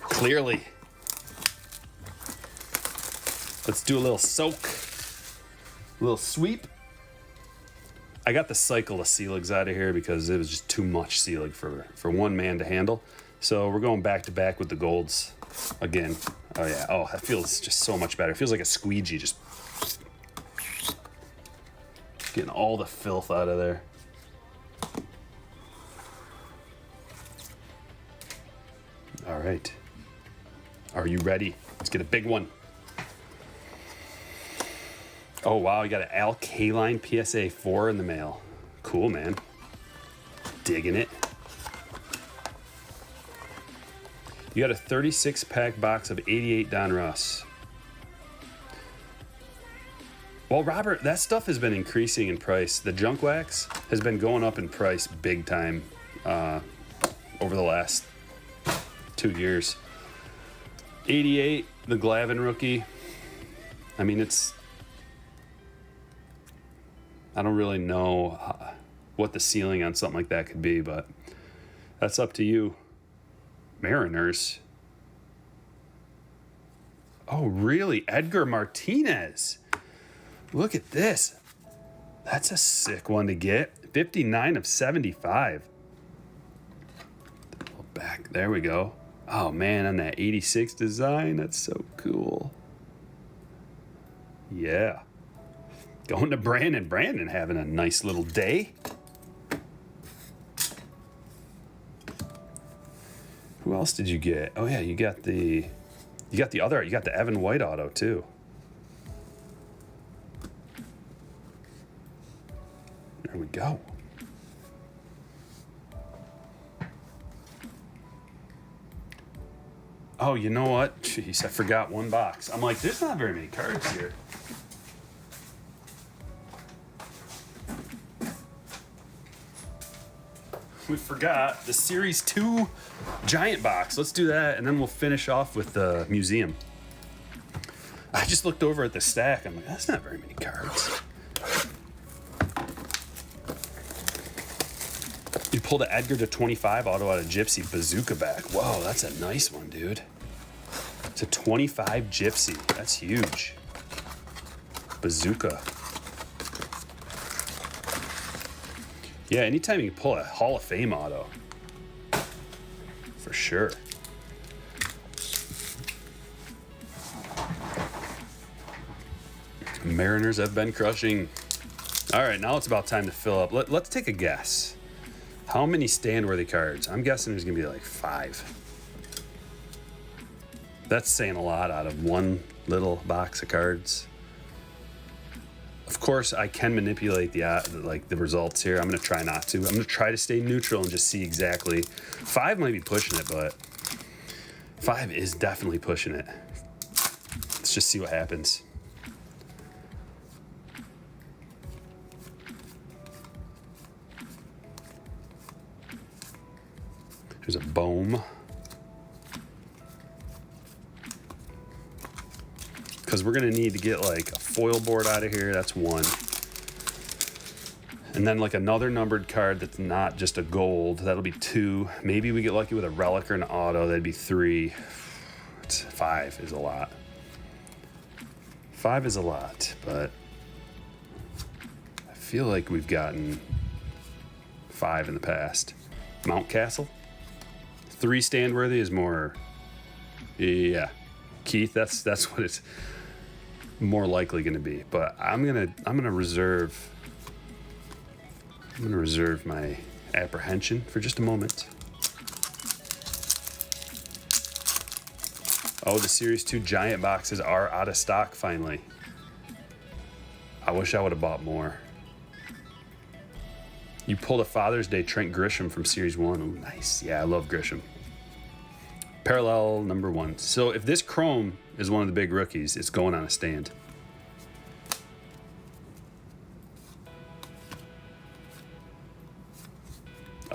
Clearly. Let's do a little soak. A little sweep. I got the cycle of Seeligs out of here because it was just too much Seelig for one man to handle. So we're going back to back with the golds again. Oh yeah. Oh, that feels just so much better. It feels like a squeegee, just getting all the filth out of there. All right. Are you ready? Let's get a big one. Oh, wow. You got an Al Kaline PSA 4 in the mail. Cool, man. Digging it. You got a 36-pack box of 88 Don Russ. Well, Robert, that stuff has been increasing in price. The junk wax has been going up in price big time over the last 2 years. 88, the Glavin rookie. I mean, I don't really know what the ceiling on something like that could be, but that's up to you. Mariners. Oh, really? Edgar Martinez. Look at this. That's a sick one to get. 59 of 75. Back. There we go. Oh, man, on that 86 design. That's so cool. Yeah. Going to Brandon. Brandon having a nice little day. Who else did you get? Oh yeah, you got the Evan White auto too. There we go. Oh, you know what? Jeez, I forgot one box. I'm like, there's not very many cards here. We forgot the Series 2 giant box. Let's do that, and then we'll finish off with the museum. I just looked over at the stack. I'm like, that's not very many cards. You pulled an Edgar to 25 auto out of Gypsy bazooka back. Whoa, that's a nice one, dude. It's a 25 Gypsy. That's huge. Bazooka. Yeah, anytime you can pull a Hall of Fame auto. For sure. Mariners have been crushing. All right, now it's about time to fill up. Let's take a guess. How many stand-worthy cards? I'm guessing there's going to be like 5. That's saying a lot out of one little box of cards. Of course, I can manipulate the results here. I'm going to try not to. I'm going to try to stay neutral and just see exactly. 5 might be pushing it, but 5 is definitely pushing it. Let's just see what happens. There's a Bohm. Because we're going to need to get like a foil board out of here. That's 1. And then like another numbered card that's not just a gold. That'll be 2. Maybe we get lucky with a relic or an auto. That'd be 3. 5 is a lot. 5 is a lot, but I feel like we've gotten 5 in the past. Mountcastle. 3 stand-worthy is more. Yeah. Keith, that's what it's more likely going to be. But I'm gonna reserve my apprehension for just a moment. Oh, the Series 2 giant boxes are out of stock finally. I wish I would have bought more. You pulled a Father's Day Trent Grisham from Series 1. Oh, nice. Yeah, I love Grisham. Parallel number 1. So if this chrome is one of the big rookies, it's going on a stand.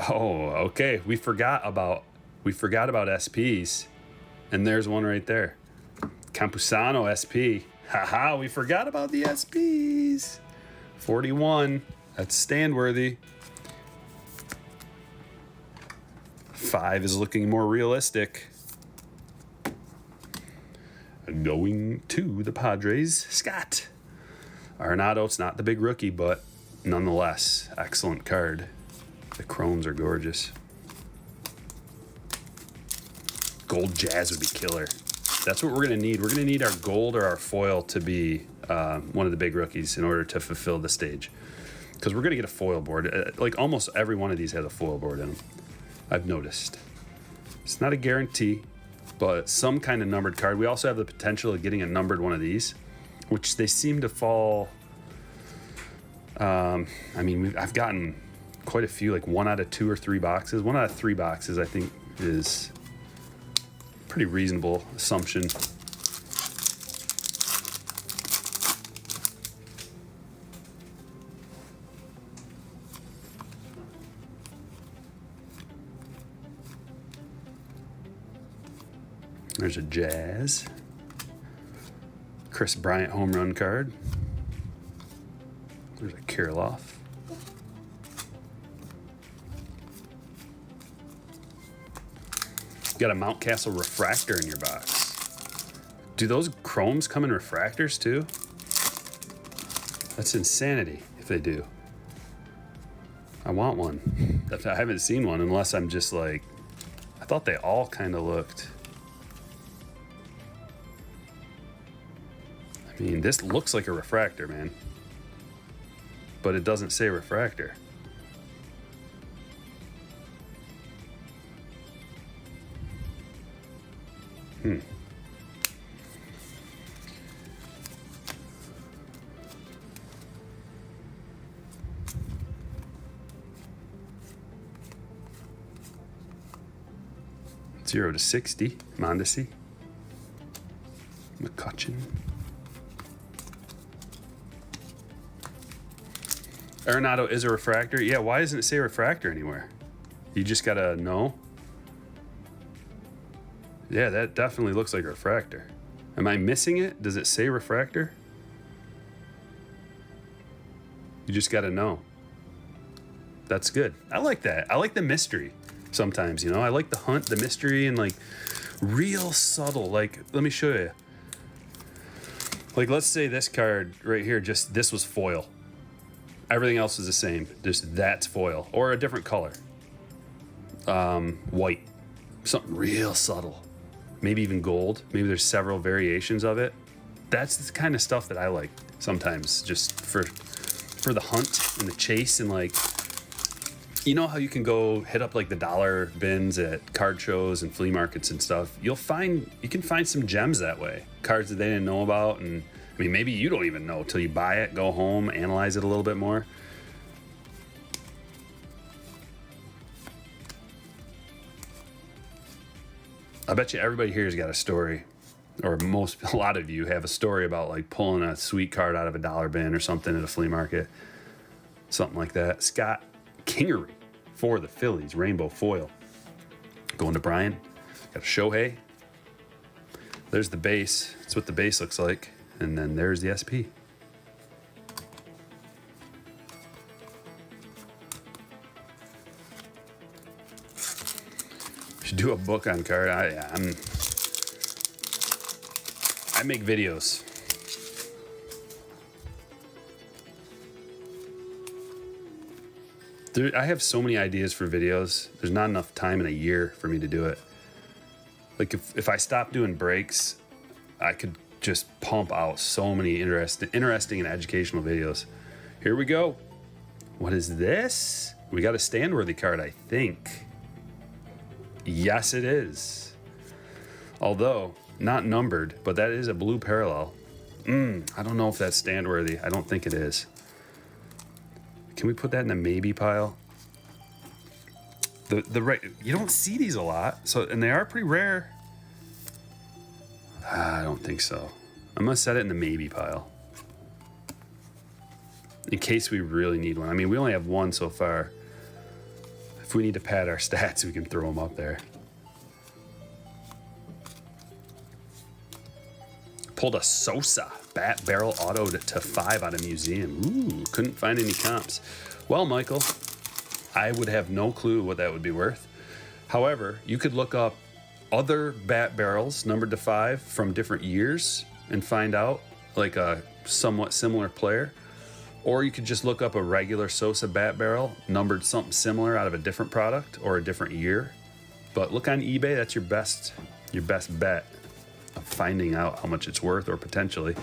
Oh, okay. We forgot about SPs. And there's one right there. Campusano SP. Haha, we forgot about the SPs. 41. That's stand worthy. 5 is looking more realistic. Going to the Padres, Scott. Arenado, it's not the big rookie, but nonetheless, excellent card. The chromes are gorgeous. Gold Jazz would be killer. That's what we're going to need. We're going to need our gold or our foil to be one of the big rookies in order to fulfill the stage. Because we're going to get a foil board. Like almost every one of these has a foil board in them. I've noticed. It's not a guarantee, but some kind of numbered card. We also have the potential of getting a numbered one of these, which they seem to fall. I mean, I've gotten quite a few, like 1 out of 2 or 3 boxes. 1 out of 3 boxes, I think, is pretty reasonable assumption. There's a Jazz. Chris Bryant home run card. There's a Kirilloff. Got a Mountcastle Refractor in your box. Do those chromes come in refractors too? That's insanity if they do. I want one. I haven't seen one unless I'm just like, I thought they all kind of looked. I mean, this looks like a refractor, man. But it doesn't say refractor. Zero to 60, Mondesi. McCutcheon. Arenado is a refractor. Yeah, why doesn't it say refractor anywhere? You just gotta know. Yeah, that definitely looks like a refractor. Am I missing it? Does it say refractor? You just gotta know. That's good. I like that. I like the mystery sometimes, you know? I like the hunt, the mystery, and like real subtle. Like, let me show you. Like, let's say this card right here, just this was foil. Everything else is the same. Just that's foil or a different color. White. Something real subtle. Maybe even gold. Maybe there's several variations of it. That's the kind of stuff that I like sometimes, just for the hunt and the chase. And like, you know how you can go hit up like the dollar bins at card shows and flea markets and stuff. You can find some gems that way. Cards that they didn't know about. And I mean, maybe you don't even know till you buy it, go home, analyze it a little bit more. I bet you everybody here has got a story, or a lot of you have a story about like pulling a sweet card out of a dollar bin or something at a flea market. Something like that. Scott Kingery for the Phillies, rainbow foil. Going to Brian. Got a Shohei. There's the base. That's what the base looks like. And then there's the SP. Should do a book on card. I make videos. I have so many ideas for videos. There's not enough time in a year for me to do it. Like if I stopped doing breaks, I could just pump out so many interesting and educational videos. Here we go. What is this? We got a stand-worthy card, I think. Yes, it is. Although, not numbered, but that is a blue parallel. I don't know if that's stand worthy. I don't think it is. Can we put that in the maybe pile? The right, you don't see these a lot, so, and they are pretty rare. I don't think so. I'm gonna set it in the maybe pile in case we really need one. I mean, we only have one so far. If we need to pad our stats, we can throw them up there. Pulled a Sosa bat barrel autoed to 5 out of museum. Ooh, couldn't find any comps. Well, Michael, I would have no clue what that would be worth. However, you could look up other bat barrels numbered to 5 from different years and find out like a somewhat similar player. Or you could just look up a regular Sosa bat barrel numbered something similar out of a different product or a different year. But look on eBay, that's your best bet of finding out how much it's worth or potentially.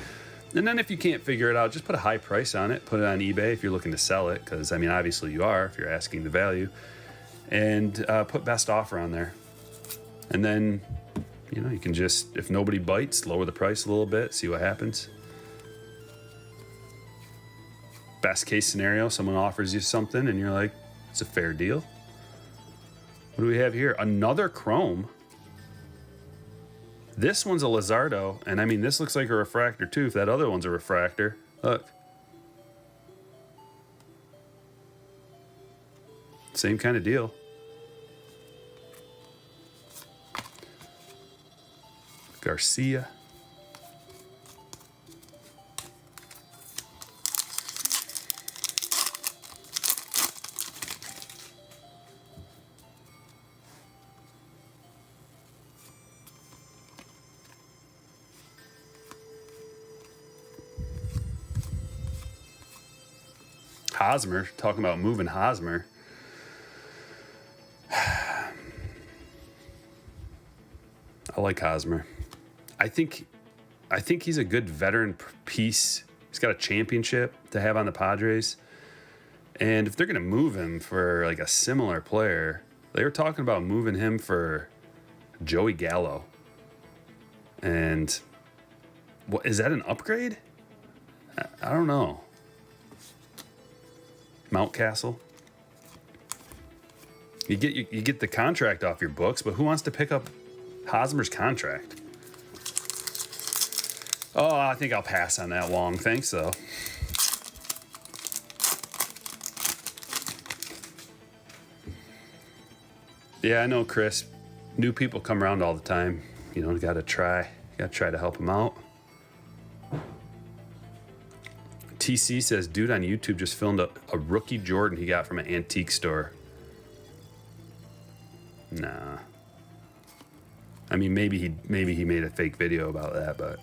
And then if you can't figure it out, just put a high price on it. Put it on eBay if you're looking to sell it, because I mean, obviously you are if you're asking the value. And put best offer on there. And then, you know, you can just, if nobody bites, lower the price a little bit, see what happens. Best case scenario, someone offers you something and you're like, it's a fair deal. What do we have here? Another chrome. This one's a Lizardo, and I mean, this looks like a refractor too, if that other one's a refractor. Look. Same kind of deal. Garcia. Hosmer, talking about moving Hosmer. I like Hosmer. I think he's a good veteran piece. He's got a championship to have on the Padres. And if they're going to move him for like a similar player, they were talking about moving him for Joey Gallo. And what is that, an upgrade? I don't know. Mountcastle. You get the contract off your books, but who wants to pick up Hosmer's contract? Oh, I think I'll pass on that, Wong. Thanks, though. Yeah, I know, Chris. New people come around all the time. You know, gotta try to help them out. TC says, dude on YouTube just filmed a rookie Jordan he got from an antique store. Nah. I mean, maybe he made a fake video about that, but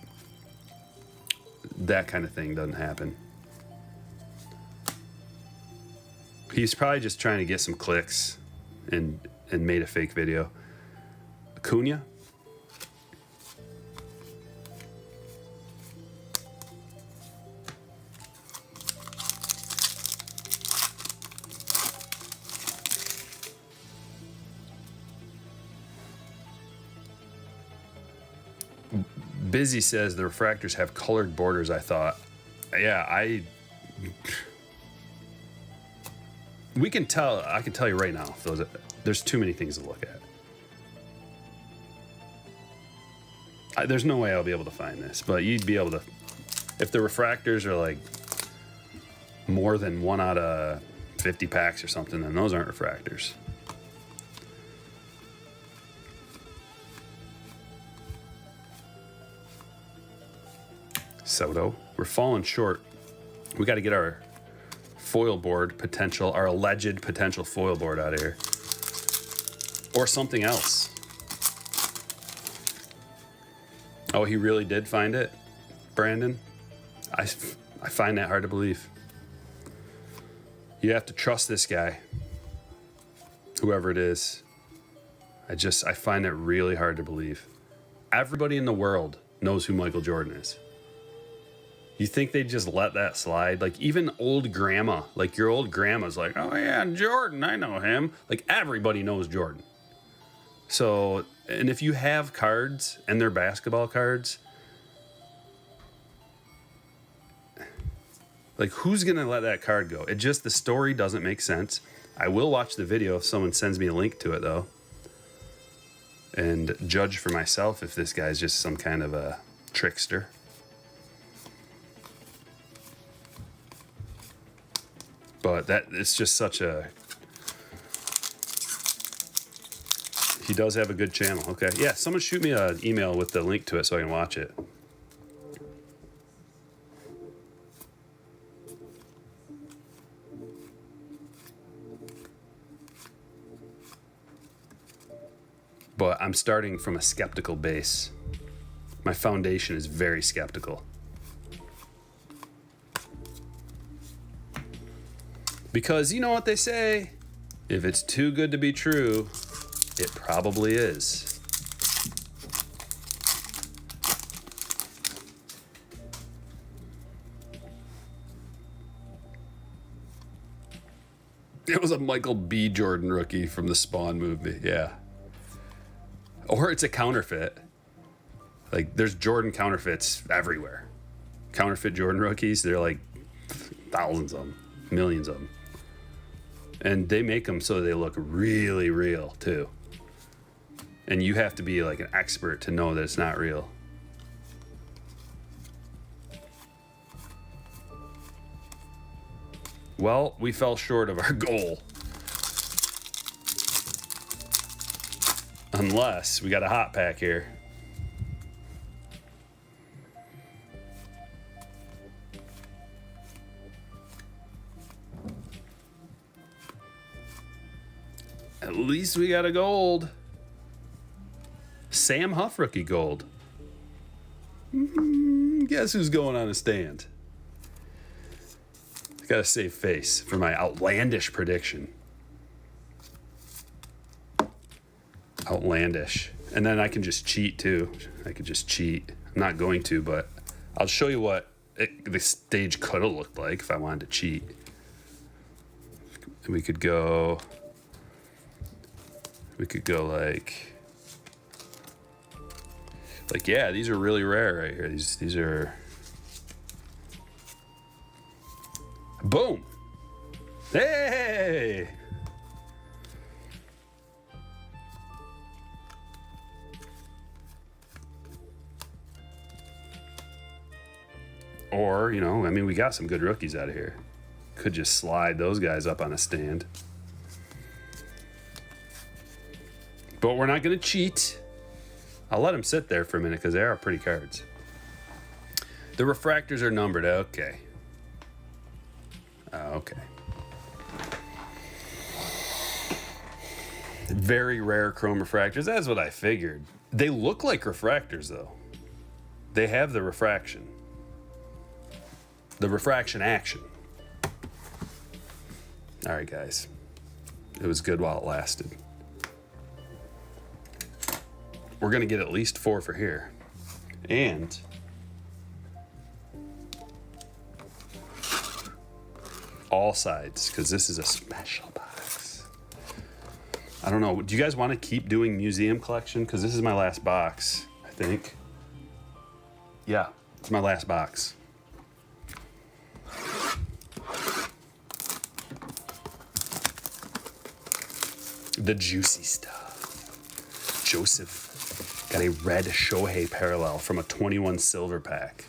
that kind of thing doesn't happen. He's probably just trying to get some clicks and made a fake video. Acuna. Busy says the refractors have colored borders, I thought. Yeah, we can tell, I can tell you right now, there's too many things to look at. There's no way I'll be able to find this, but you'd be able to, if the refractors are like more than 1 out of 50 packs or something, then those aren't refractors. Soto. We're falling short. We got to get our foil board potential, our alleged potential foil board out of here. Or something else. Oh, he really did find it, Brandon? I find that hard to believe. You have to trust this guy, whoever it is. I find it really hard to believe. Everybody in the world knows who Michael Jordan is. You think they'd just let that slide? Like, even old grandma, like your old grandma's like, oh yeah, Jordan, I know him. Like, everybody knows Jordan. So, and if you have cards and they're basketball cards, like, who's going to let that card go? It just, the story doesn't make sense. I will watch the video if someone sends me a link to it, though, and judge for myself if this guy's just some kind of a trickster. But that, it's just such a... He does have a good channel. Okay. Yeah, someone shoot me an email with the link to it so I can watch it. But I'm starting from a skeptical base. My foundation is very skeptical. Because you know what they say? If it's too good to be true, it probably is. It was a Michael B. Jordan rookie from the Spawn movie, yeah. Or it's a counterfeit. Like, there's Jordan counterfeits everywhere. Counterfeit Jordan rookies, they're like thousands of them, millions of them. And they make them so they look really real, too. And you have to be like an expert to know that it's not real. Well, we fell short of our goal. Unless we got a hot pack here. At least we got a gold. Sam Huff rookie gold. Guess who's going on a stand? I gotta save face for my outlandish prediction. Outlandish. And then I can just cheat too. I could just cheat. I'm not going to, but I'll show you what the stage could have looked like if I wanted to cheat. We could go like, yeah, these are really rare right here. These are, boom. Hey! Or, you know, I mean, we got some good rookies out of here. Could just slide those guys up on a stand. But we're not going to cheat. I'll let them sit there for a minute because they are pretty cards. The refractors are numbered. Okay. Okay. Very rare chrome refractors. That's what I figured. They look like refractors, though. They have the refraction. The refraction action. All right, guys. It was good while it lasted. We're going to get at least 4 for here. And all sides, because this is a special box. I don't know. Do you guys want to keep doing museum collection? Because this is my last box, I think. Yeah, it's my last box. The juicy stuff. Joseph got a red Shohei parallel from a 21 silver pack.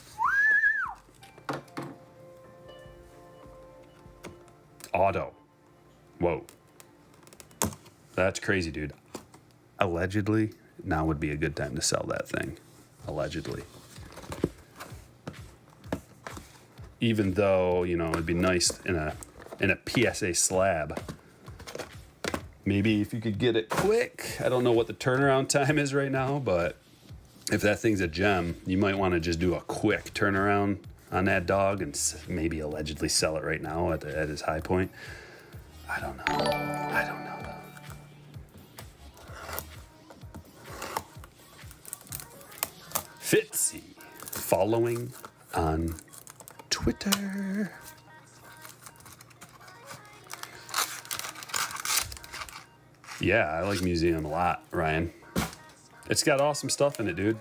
Auto. Whoa. That's crazy, dude. Allegedly, now would be a good time to sell that thing. Allegedly. Even though, you know, it'd be nice in a PSA slab. Maybe if you could get it quick. I don't know what the turnaround time is right now, but if that thing's a gem, you might want to just do a quick turnaround on that dog and maybe allegedly sell it right now at his high point. I don't know. I don't know, though. Fitzy, following on Twitter. Yeah, I like museum a lot, Ryan. It's got awesome stuff in it, dude.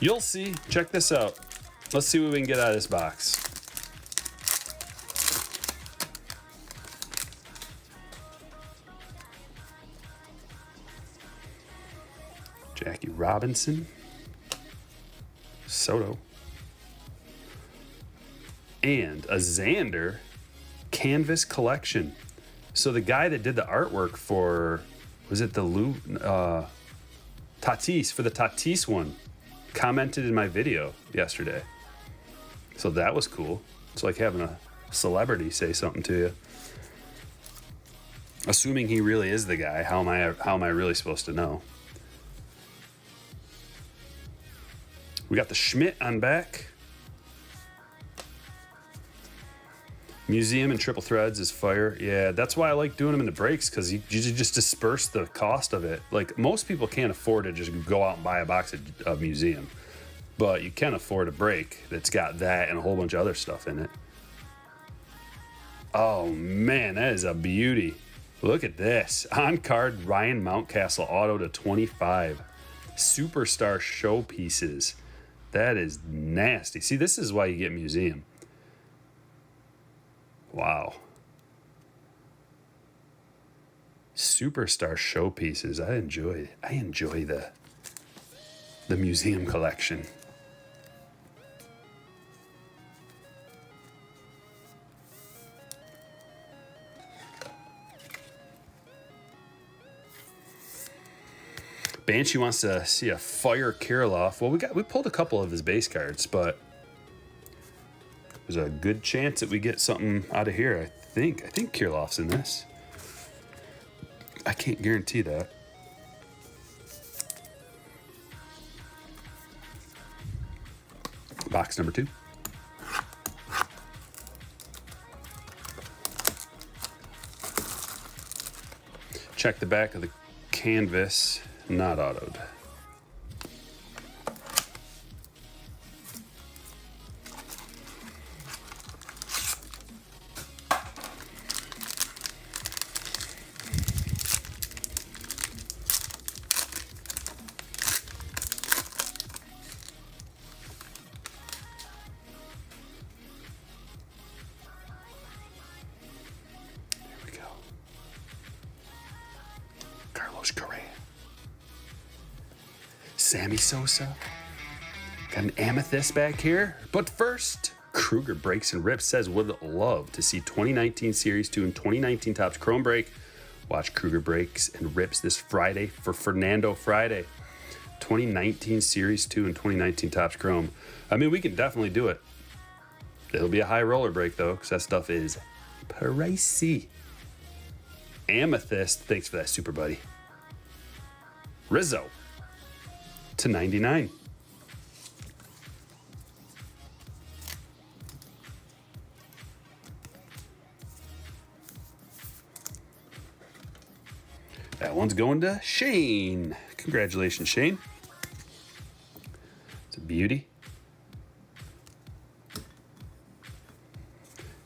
You'll see. Check this out. Let's see what we can get out of this box. Jackie Robinson. Soto. And a Xander canvas collection. So the guy that did the artwork for, was it the Tatis, for the Tatis one, commented in my video yesterday. So that was cool. It's like having a celebrity say something to you. Assuming he really is the guy, how am I really supposed to know? We got the Schmidt on back. Museum and triple threads is fire. Yeah, that's why I like doing them in the breaks, because you just disperse the cost of it. Like, most people can't afford to just go out and buy a box of museum, but you can afford a break that's got that and a whole bunch of other stuff in it. Oh man, that is a beauty. Look at this. On card Ryan Mountcastle auto to 25. Superstar showpieces. That is nasty. See, this is why you get museum. Wow. Superstar showpieces. I enjoy the museum collection. Banshee wants to see a fire Kirilloff. Well, we pulled a couple of his base cards, but there's a good chance that we get something out of here. I think Kirilloff's in this. I can't guarantee that. Box number 2. Check the back of the canvas. Not autoed. There we go. Carlos Correa. Sammy Sosa. Got an amethyst back here. But first, Kruger Breaks and Rips says would love to see 2019 Series 2 and 2019 Topps Chrome Break. Watch Kruger Breaks and Rips this Friday for Fernando Friday. 2019 Series 2 and 2019 Topps Chrome. I mean, we can definitely do it. It'll be a high roller break, though, because that stuff is pricey. Amethyst, thanks for that, super buddy. Rizzo to 99. That one's going to Shane. Congratulations, Shane. It's a beauty.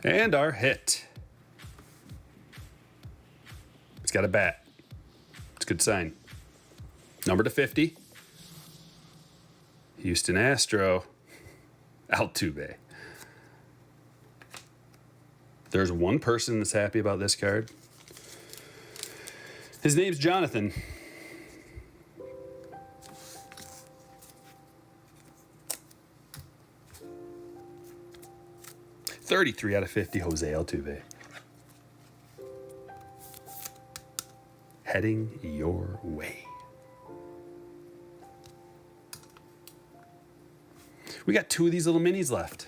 And our hit. It's got a bat. It's a good sign. Number to 50. Houston Astro. Altuve. There's one person that's happy about this card. His name's Jonathan. $33 out of 50, Jose Altuve. Heading your way. We got 2 of these little minis left.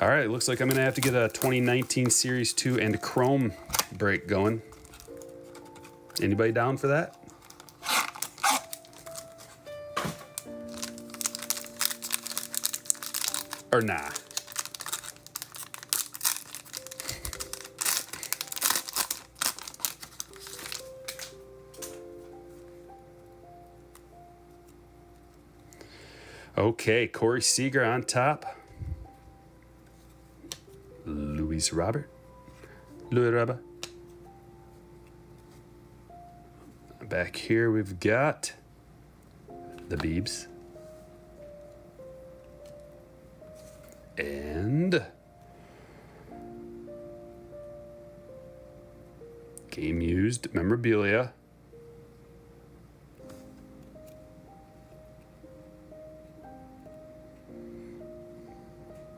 All right, looks like I'm going to have to get a 2019 Series 2 and Chrome break going. Anybody down for that? Or nah? Okay, Corey Seager on top. Louis Robert. Louis Robert. Back here we've got the Beebs. And game used memorabilia.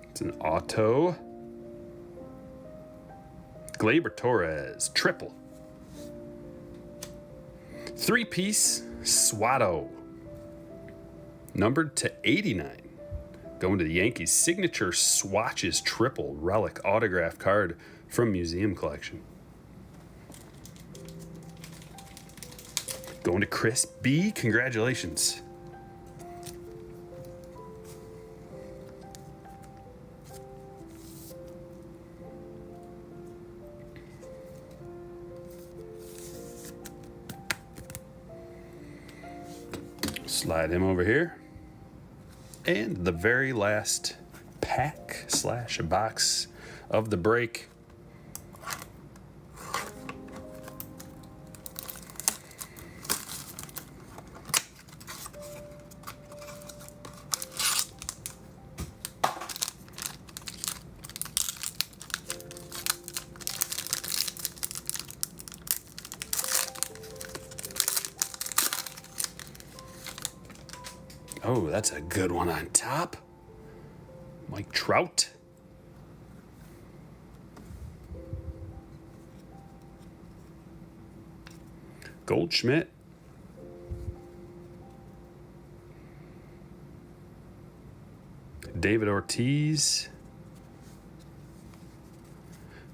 It's an auto. Gleyber Torres, triple. 3-piece Swatto. Numbered to 89. Going to the Yankees signature swatches triple relic autograph card from Museum Collection. Going to Chris B. Congratulations. Slide him over here. And the very last pack / box of the break. Oh, that's a good one on top. Mike Trout. Goldschmidt. David Ortiz.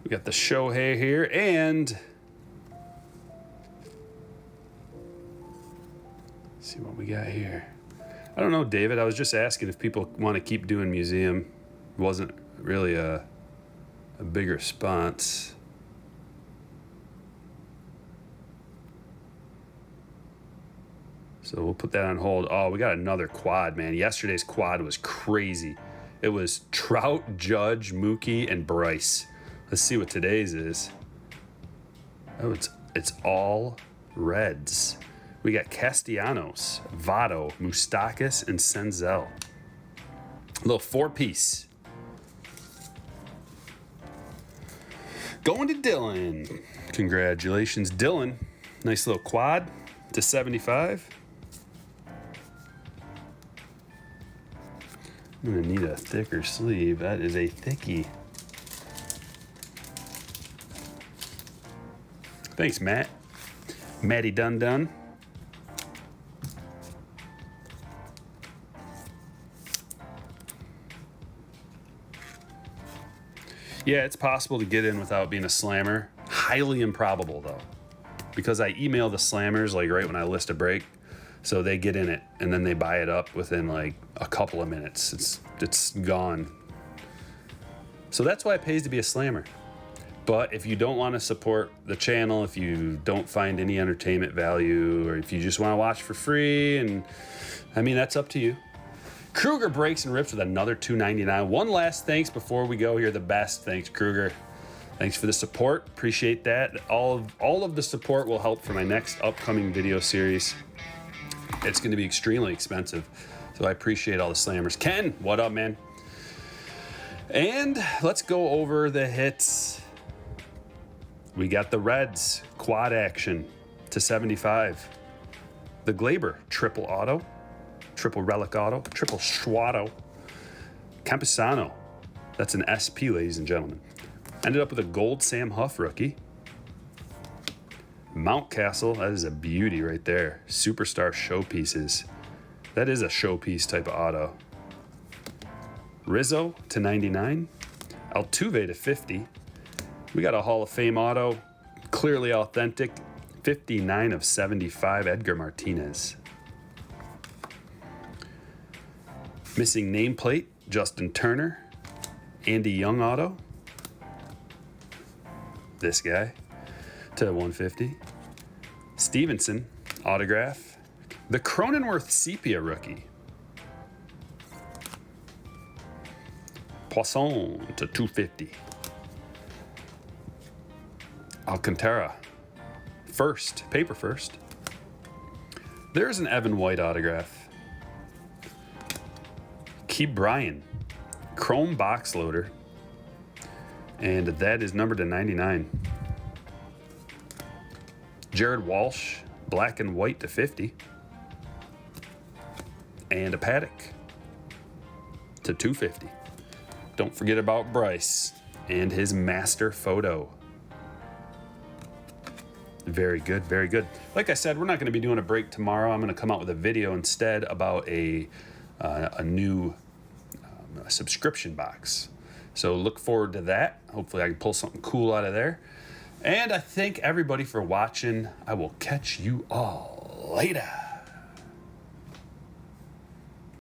We got the Shohei here, and let's see what we got here. I don't know, David. I was just asking if people want to keep doing museum. It wasn't really a big response. So we'll put that on hold. Oh, we got another quad, man. Yesterday's quad was crazy. It was Trout, Judge, Mookie, and Bryce. Let's see what today's is. Oh, it's all Reds. We got Castellanos, Votto, Moustakas, and Senzel. A little 4-piece. Going to Dylan. Congratulations, Dylan. Nice little quad to 75. I'm going to need a thicker sleeve. That is a thickie. Thanks, Matt. Matty Dun. Yeah, it's possible to get in without being a slammer. Highly improbable, though, because I email the slammers like right when I list a break, so they get in it and then they buy it up within like a couple of minutes. It's gone. So that's why it pays to be a slammer. But if you don't want to support the channel, if you don't find any entertainment value, or if you just want to watch for free, and I mean, that's up to you. Kruger breaks and rips with another $2.99. One last thanks before we go here. The best. Thanks, Kruger. Thanks for the support. Appreciate that. All of the support will help for my next upcoming video series. It's going to be extremely expensive, so I appreciate all the slammers. Ken, what up, man? And let's go over the hits. We got the Reds quad action to 75. The Gleyber triple auto. Triple relic auto, triple Swatto. Campusano, that's an SP, ladies and gentlemen. Ended up with a gold Sam Huff rookie. Mountcastle, that is a beauty right there. Superstar showpieces. That is a showpiece type of auto. Rizzo to 99. Altuve to 50. We got a Hall of Fame auto, clearly authentic. 59 of 75, Edgar Martinez. Missing nameplate, Justin Turner. Andy Young auto. This guy to 150. Stevenson autograph. The Cronenworth Sepia rookie. Poisson to 250. Alcantara. First, paper first. There's an Evan White autograph. Keith Bryan, chrome box loader. And that is numbered to 99. Jared Walsh, black and white to 50. And a Paddock to 250. Don't forget about Bryce and his master photo. Very good, very good. Like I said, we're not going to be doing a break tomorrow. I'm going to come out with a video instead about a new subscription box. So look forward to that. Hopefully I can pull something cool out of there. And I thank everybody for watching. I will catch you all later.